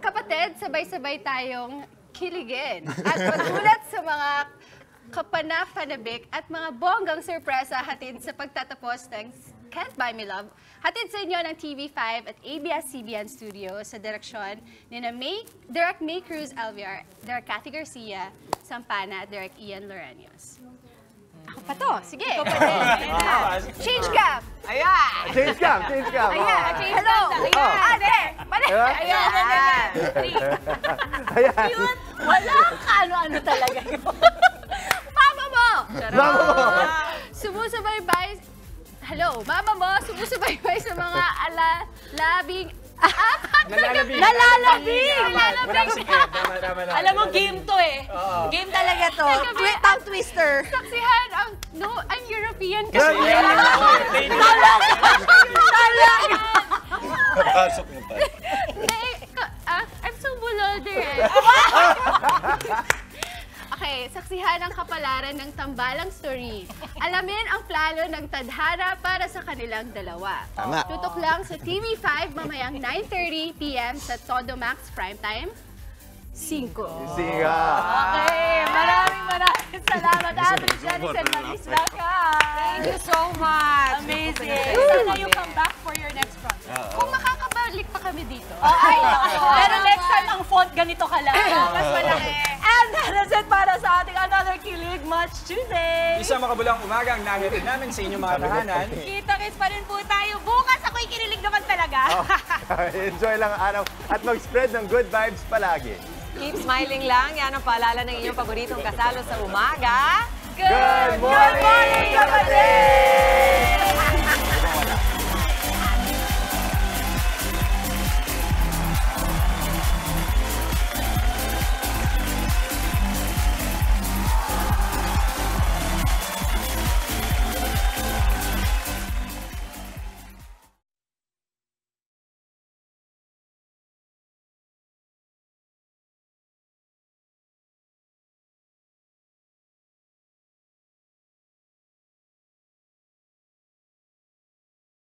kapatid, sabay-sabay tayong kiligin at magulat sa mga kapanapanabik at mga bonggang sorpresa hatid sa pagtatapos ng Can't Buy Me Love. Hatid sa inyo ng TV5 at ABS-CBN Studio sa direksyon ni Direk May Cruz Alviar, Direk Cathy Garcia, Sampana, Direk Ian Loreños. Ako pa to. Sige. Change cam. Ayan. Change cam. Ayan. Hello. Ayan. Ayan. Ayan. Walang ano-ano talaga yun. Mama mo. Mama mo. Sumusubaybay. Hello. Mama mo. Sumusubaybay sa mga labing Nalalabing. Alam mo, game to eh. Game talaga to. Tongue twister. Saksihan ang European kasi. Pasok mo pa. I'm so bulolder eh. Okay, saksihan ang kapalaran ng tambalang story. Alamin ang plano ng tadhana para sa kanilang dalawa. Tama. Tutok lang sa TV5 mamayang 9:30 PM sa Todo Max Primetime 5. Siga. Okay, maraming salamat, Adri, Janice, and Maris Blanca. Thank you so much. Amazing. Sana you come back for your next project. Kung makakabalik pa kami dito. Pero next time, ang font ganito ka lang. Mas malaki. And that's it para sa ating Another Kilig Match Tuesday. Isang makabulang umaga ang nahihatid namin sa inyong mga tahanan. Kita-kits pa rin po tayo. Bukas ako'y kinilig naman talaga. Enjoy lang ang araw at mag-spread ng good vibes palagi. Keep smiling lang. Yan ang paalala ng inyong paboritong kasalo sa umaga. Good morning, kapatid!